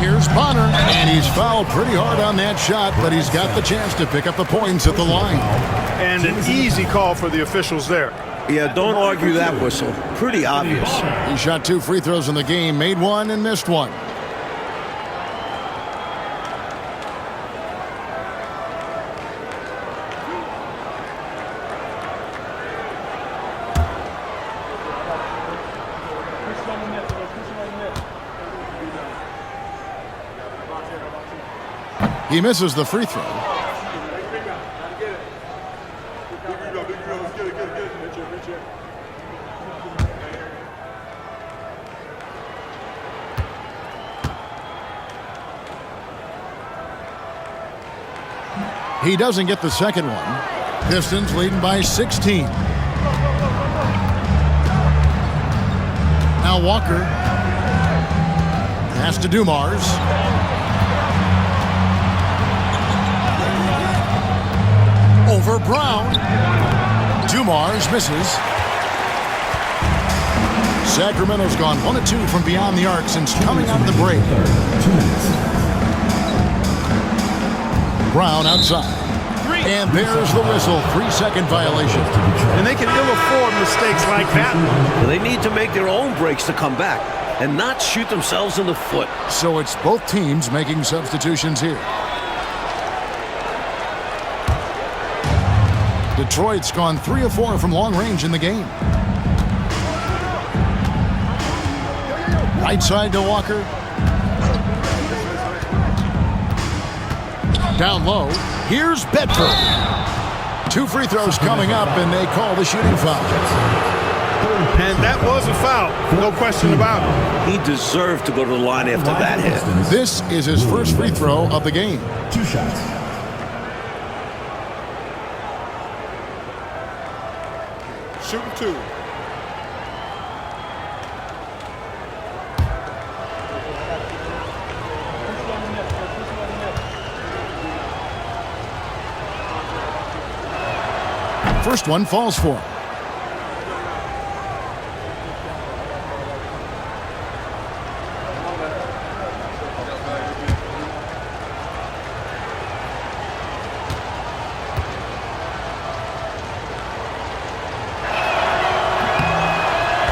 Here's Bonner. And he's fouled pretty hard on that shot, but he's got the chance to pick up the points at the line. And an easy call for the officials there. Yeah, don't argue that whistle. Pretty obvious. He shot 2 free throws in the game, made 1 and missed 1. He misses the free throw. He doesn't get the second one. Pistons leading by 16. Now Walker. Pass to Dumars. Brown. Dumars misses. Sacramento's gone 1 of 2 from beyond the arc since coming out of the break. Brown outside. And there's the whistle. 3-second violation. And they can ill afford mistakes like that. They need to make their own breaks to come back and not shoot themselves in the foot. So it's both teams making substitutions here. Detroit's gone 3 of 4 from long range in the game. Right side to Walker. Down low. Here's Bedford. 2 free throws coming up, and they call the shooting foul. And that was a foul. No question about it. He deserved to go to the line after that hit. This is his first free throw of the game. 2 shots. Shooting 2. First one falls for him.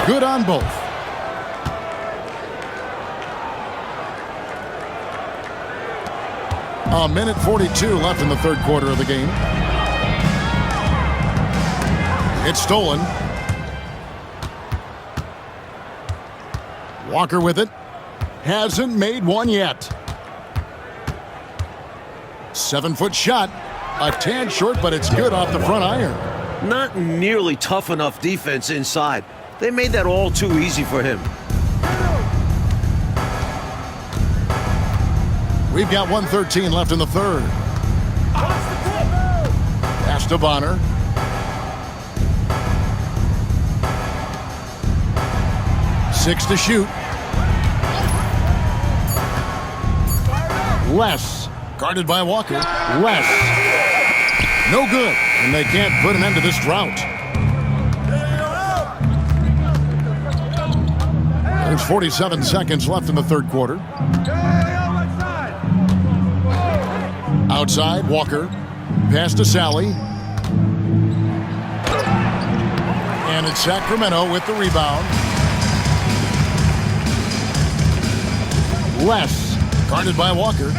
Good on both. A minute 42 left in the third quarter of the game. It's stolen. Walker with it. Hasn't made one yet. 7-foot shot. A tad short, but it's good off the front iron. Not nearly tough enough defense inside. They made that all too easy for him. We've got 1:13 left in the third. Pass to Bonner. Six to shoot. Less. Guarded by Walker. Less. No good. And they can't put an end to this drought. There's 47 seconds left in the third quarter. Outside, Walker. Pass to Sally. And it's Sacramento with the rebound. Less. Guarded by Walker.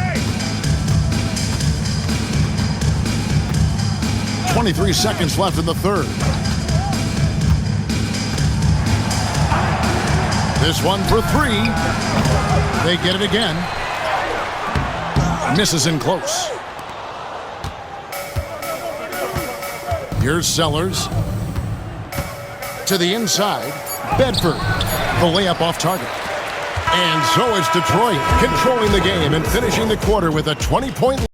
23 seconds left in the third. This one for 3. They get it again. Misses in close. Here's Sellers. To the inside. Bedford. The layup off target. And so is Detroit, controlling the game and finishing the quarter with a 20-point lead.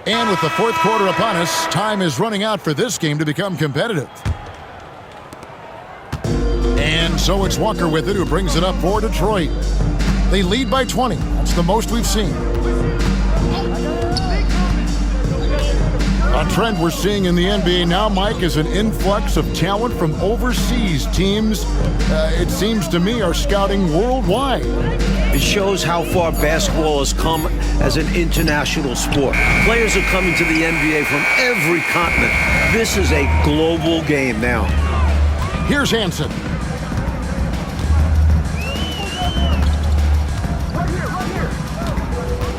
And with the fourth quarter upon us, time is running out for this game to become competitive. And so it's Walker with it, who brings it up for Detroit. They lead by 20. That's the most we've seen. A trend we're seeing in the NBA now, Mike, is an influx of talent from overseas teams. It seems to me are scouting worldwide. It shows how far basketball has come as an international sport. Players are coming to the NBA from every continent. This is a global game now. Here's Hansen.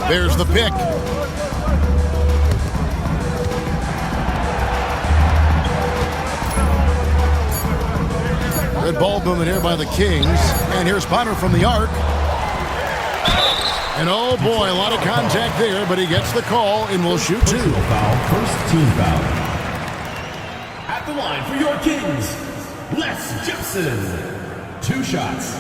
There's the pick. Good ball movement here by the Kings. And here's Bonner from the arc. And oh boy, a lot of contact there, but he gets the call and will shoot 2. First team foul. At the line for your Kings, Les Jepson. 2 shots.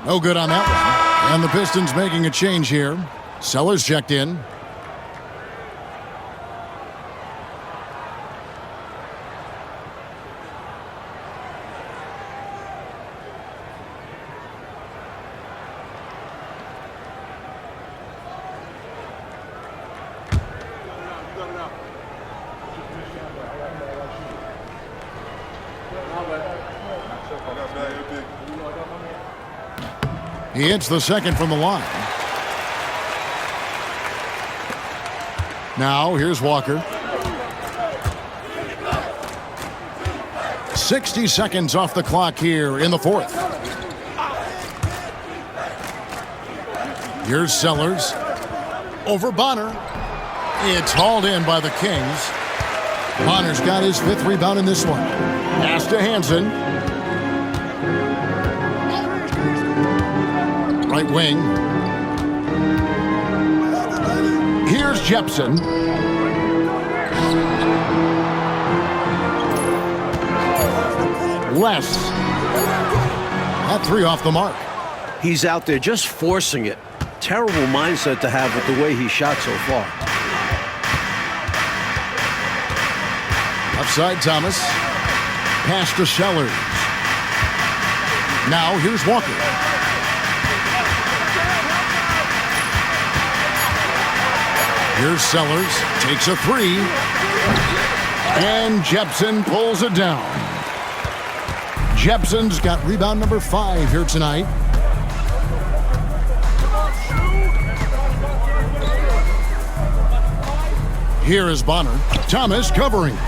No good on that one. And the Pistons making a change here. Sellers checked in. He hits the second from the line. Now, here's Walker. 60 seconds off the clock here in the fourth. Here's Sellers. Over Bonner. It's hauled in by the Kings. Bonner's got his 5th rebound in this one. Pass to Hansen. Right wing. Here's Jepson. Less. That 3 off the mark. He's out there just forcing it. Terrible mindset to have with the way he shot so far. Upside Thomas. Pass to Sellers. Now here's Walker. Here's Sellers, takes a 3, and Jepson pulls it down. Jepson's got rebound number 5 here tonight. Here is Bonner. Thomas covering.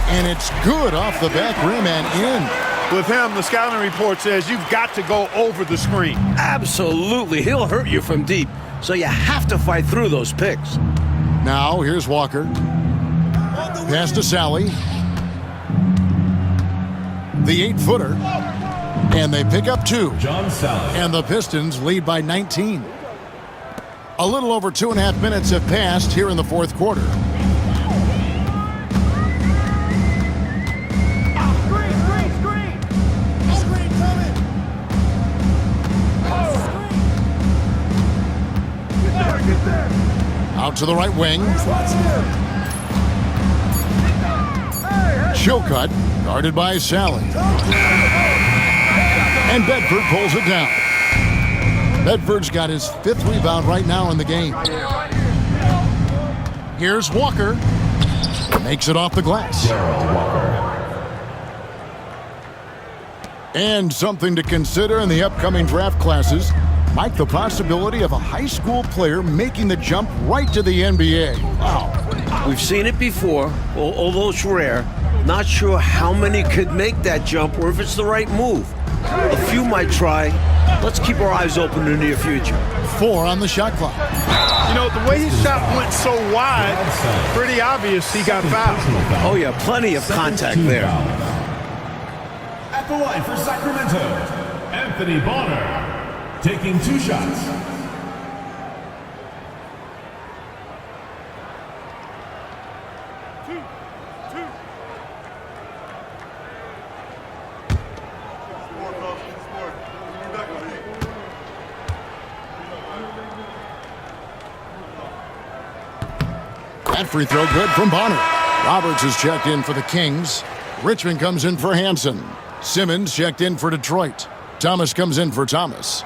And it's good off the back rim and in. With him, the scouting report says you've got to go over the screen. Absolutely. He'll hurt you from deep. So you have to fight through those picks. Now, here's Walker. Pass to Sally. The 8-footer. And they pick up 2. John Sally. And the Pistons lead by 19. A little over 2.5 minutes have passed here in the fourth quarter. Out to the right wing. Chilcutt, guarded by Sally. And Bedford pulls it down. Bedford's got his 5th rebound right now in the game. Here's Walker. Makes it off the glass. And something to consider in the upcoming draft classes. Mike, the possibility of a high school player making the jump right to the NBA. Wow. We've seen it before, although it's rare. Not sure how many could make that jump or if it's the right move. A few might try. Let's keep our eyes open in the near future. 4 on the shot clock. You know, the way his shot went so wide, pretty obvious he got fouled. Oh, yeah, plenty of contact there. At the line for Sacramento, Anthony Bonner. Taking 2 shots. That free throw good from Bonner. Roberts is checked in for the Kings. Richmond comes in for Hansen. Simmons checked in for Detroit. Thomas comes in for Thomas.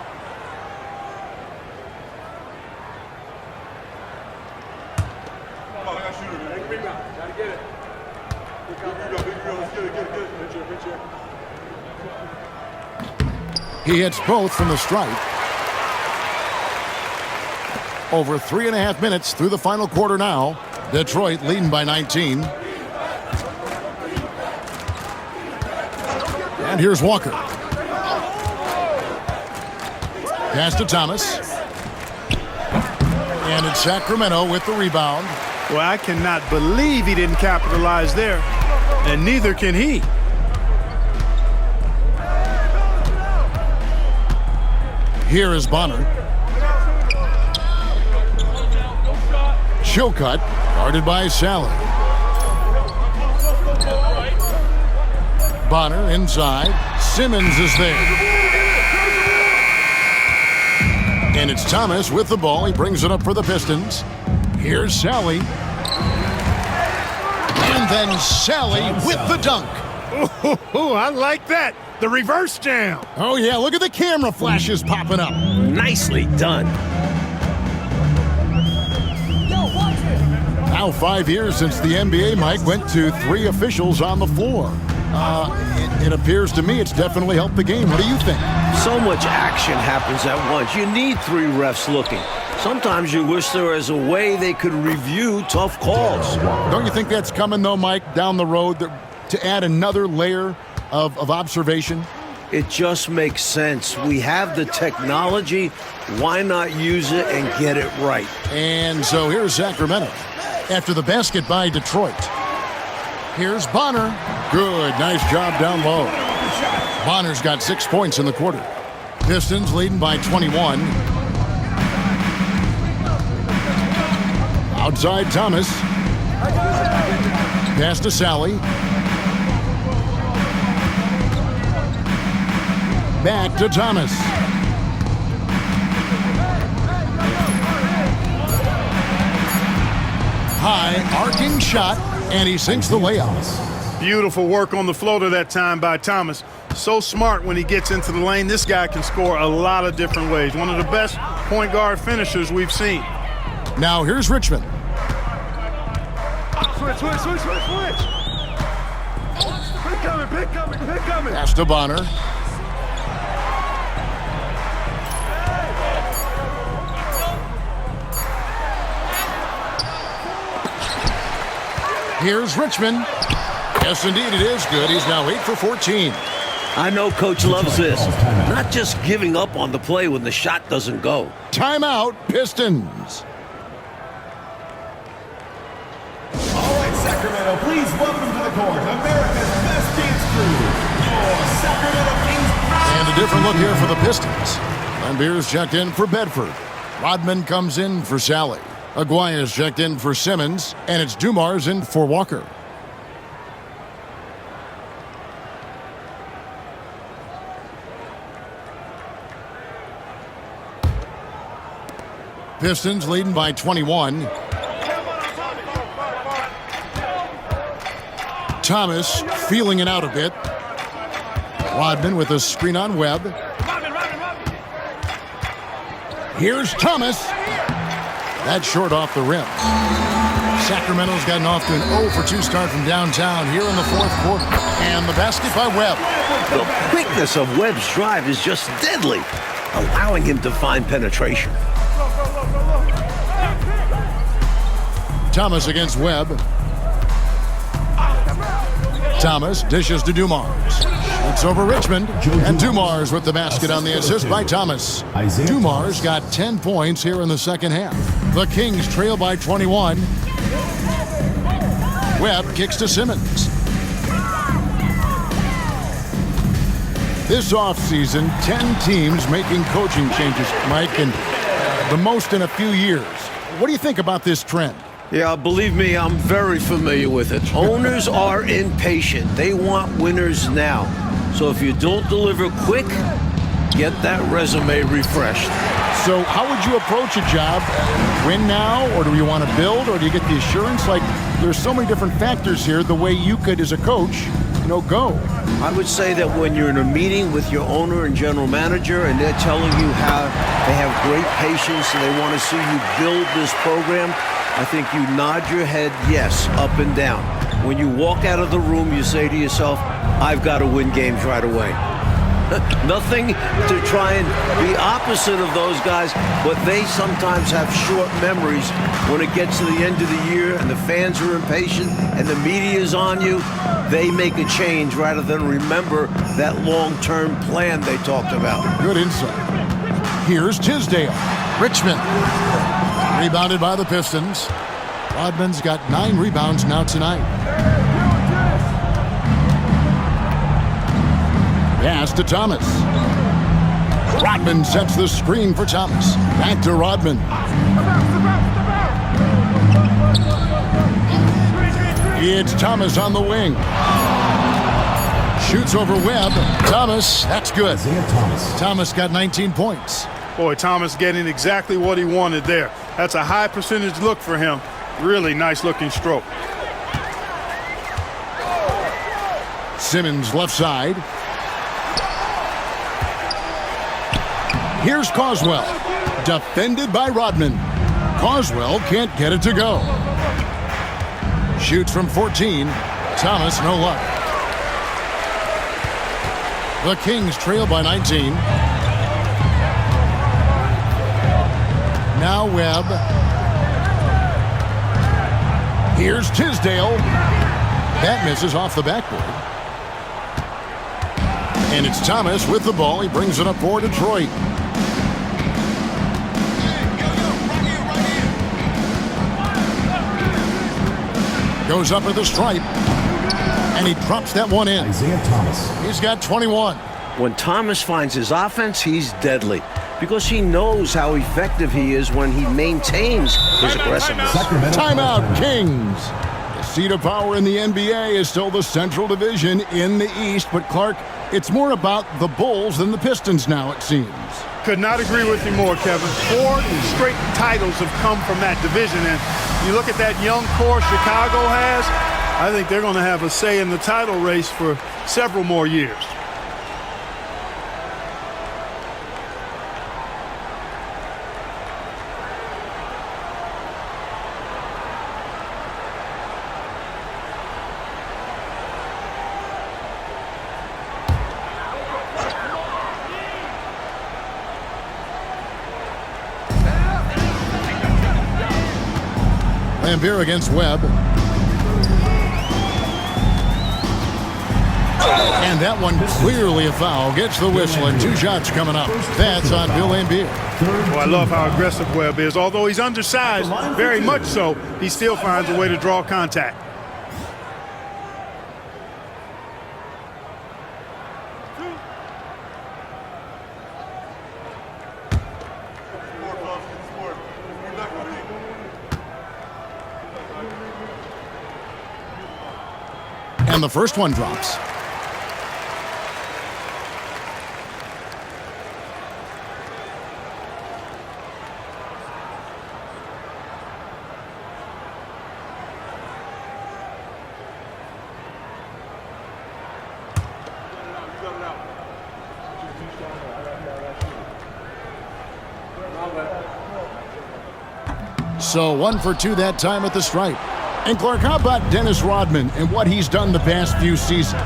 He hits both from the stripe. Over 3.5 minutes through the final quarter now. Detroit leading by 19. And here's Walker. Pass to Thomas. And it's Sacramento with the rebound. Well, I cannot believe he didn't capitalize there, and neither can he. Here is Bonner. Chilcutt, guarded by Sally. Bonner inside. Simmons is there. And it's Thomas with the ball. He brings it up for the Pistons. Here's Sally. And then Sally with the dunk. Oh, I like that. The reverse jam. Oh, yeah, look at the camera flashes popping up. Nicely done. Now 5 years since the NBA, Mike, went to 3 officials on the floor. It appears to me it's definitely helped the game. What do you think? So much action happens at once. You need 3 refs looking. Sometimes you wish there was a way they could review tough calls. Don't you think that's coming, though, Mike, down the road to add another layer of observation? It just makes sense. We have the technology. Why not use it and get it right? And so here's Sacramento after the basket by Detroit. Here's Bonner. Good, nice job down low. Bonner's got 6 points in the quarter. Pistons leading by 21. Outside Thomas. Pass to Sally. Back to Thomas. High arcing shot, and he sinks the layup. Beautiful work on the floater that time by Thomas. So smart when he gets into the lane. This guy can score a lot of different ways. One of the best point guard finishers we've seen. Now here's Richmond. Switch. Pick coming. Pass to Bonner. Here's Richmond. Yes, indeed, it is good. He's now 8 for 14. I know Coach loves this. Not just giving up on the play when the shot doesn't go. Timeout, Pistons. All right, Sacramento, please welcome to the court America's best dance crew, your Sacramento Kings. And a different look here for the Pistons. Lambeer's checked in for Bedford. Rodman comes in for Sally. Aguirre's checked in for Simmons, and it's Dumars in for Walker. Pistons leading by 21. Thomas feeling it out a bit. Rodman with a screen on Webb. Here's Thomas. That's short off the rim. Sacramento's gotten off to an 0 for 2 start from downtown here in the 4th quarter. And the basket by Webb. The quickness of Webb's drive is just deadly, allowing him to find penetration. Thomas against Webb. Thomas dishes to Dumars. It's over Richmond. And Dumars with the basket on the assist by Thomas. Dumars got 10 points here in the second half. The Kings trail by 21. Webb kicks to Simmons. This offseason, 10 teams making coaching changes, Mike, and the most in a few years. What do you think about this trend? Yeah, believe me, I'm very familiar with it. Owners are impatient. They want winners now. So if you don't deliver quick, get that resume refreshed. So how would you approach a job? Win now, or do you want to build, or do you get the assurance? Like, there's so many different factors here, the way you could, as a coach, go. I would say that when you're in a meeting with your owner and general manager and they're telling you how they have great patience and they want to see you build this program, I think you nod your head yes, up and down. When you walk out of the room, you say to yourself, I've got to win games right away. Nothing to try and be opposite of those guys, but they sometimes have short memories when it gets to the end of the year and the fans are impatient and the media is on you. They make a change rather than remember that long-term plan they talked about. Good insight. Here's Tisdale. Richmond. Rebounded by the Pistons. Rodman's got 9 rebounds now tonight. Pass to Thomas. Rodman sets the screen for Thomas. Back to Rodman. It's Thomas on the wing. Shoots over Webb. Thomas, that's good. Thomas got 19 points. Boy, Thomas getting exactly what he wanted there. That's a high percentage look for him. Really nice looking stroke. Simmons left side. Here's Causwell. Defended by Rodman. Causwell can't get it to go. Shoots from 14. Thomas, no luck. The Kings trail by 19. Now Webb. Here's Tisdale. That misses off the backboard. And it's Thomas with the ball. He brings it up for Detroit. Goes up at the stripe. And he drops that one in. Isaiah Thomas. He's got 21. When Thomas finds his offense, he's deadly because he knows how effective he is when he maintains his aggressiveness. Timeout, Kings. The seat of power in the NBA is still the Central Division in the East, but Clark, it's more about the Bulls than the Pistons now, it seems. Could not agree with you more, Kevin. 4 straight titles have come from that division, and you look at that young core Chicago has, I think they're going to have a say in the title race for several more years. Lambeer against Webb. And that one clearly a foul. Gets the whistle and 2 shots coming up. That's on Bill Lambeer. Oh, I love how aggressive Webb is. Although he's undersized, very much so, he still finds a way to draw contact. And the first one drops. So 1 for 2 that time at the stripe. And Clark, how about Dennis Rodman and what he's done the past few seasons?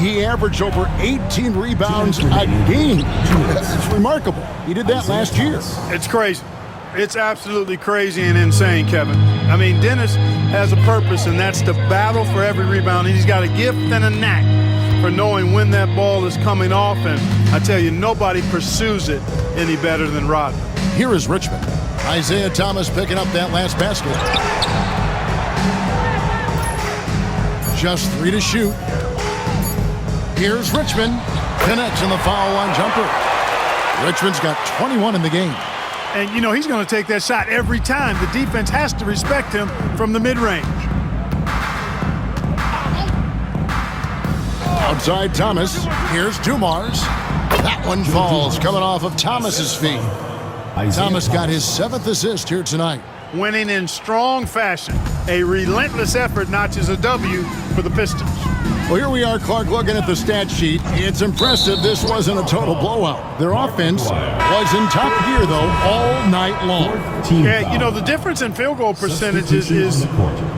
He averaged over 18 rebounds a game. It's remarkable. He did that last year. It's crazy. It's absolutely crazy and insane, Kevin. I mean, Dennis has a purpose, and that's to battle for every rebound. And he's got a gift and a knack for knowing when that ball is coming off. And I tell you, nobody pursues it any better than Rodman. Here is Richmond. Isaiah Thomas picking up that last basket. Just 3 to shoot. Here's Richmond. Connects in the foul line jumper. Richmond's got 21 in the game. And, you know, he's going to take that shot every time. The defense has to respect him from the mid-range. Outside Thomas. Here's Dumars. That one falls coming off of Thomas's feet. Thomas got his 7th assist here tonight. Winning in strong fashion. A relentless effort notches a W for the Pistons. Well, here we are, Clark, looking at the stat sheet. It's impressive this wasn't a total blowout. Their offense was in top gear, though, all night long. Yeah, you know, the difference in field goal percentages is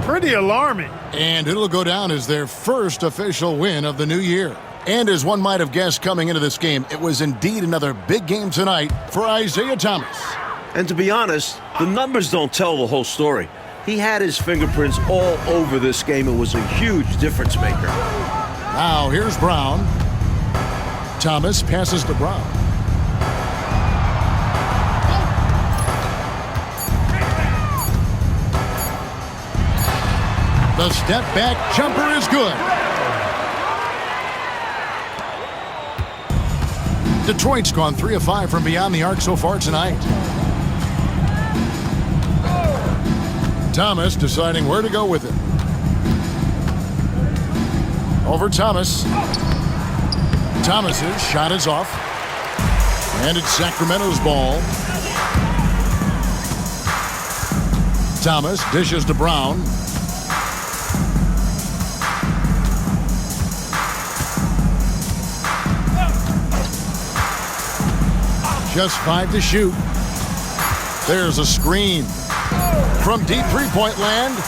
pretty alarming. And it'll go down as their first official win of the new year. And as one might have guessed coming into this game, it was indeed another big game tonight for Isaiah Thomas. And to be honest, the numbers don't tell the whole story. He had his fingerprints all over this game. It was a huge difference maker. Now here's Brown. Thomas passes to Brown. The step-back jumper is good. Detroit's gone 3 of 5 from beyond the arc so far tonight. Thomas deciding where to go with it. Over Thomas. Thomas's shot is off. And it's Sacramento's ball. Thomas dishes to Brown. Just 5 to shoot. There's a screen. From deep three-point land,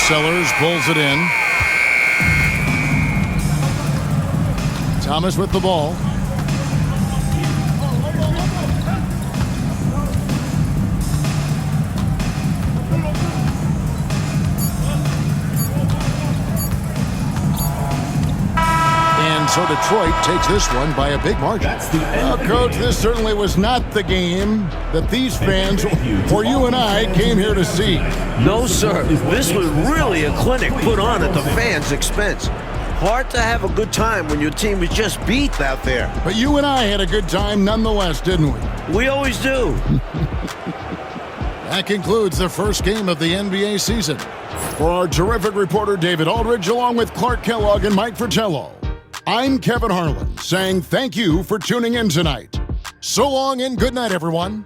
Sellers pulls it in. Thomas with the ball. And so Detroit takes this one by a big margin. Well, Coach, this certainly was not the game that these fans, or you and I, came here to see. No, sir. This was really a clinic put on at the fans' expense. Hard to have a good time when your team was just beat out there. But you and I had a good time nonetheless, didn't we? We always do. That concludes the first game of the NBA season. For our terrific reporter, David Aldridge, along with Clark Kellogg and Mike Fratello, I'm Kevin Harlan saying thank you for tuning in tonight. So long and good night, everyone.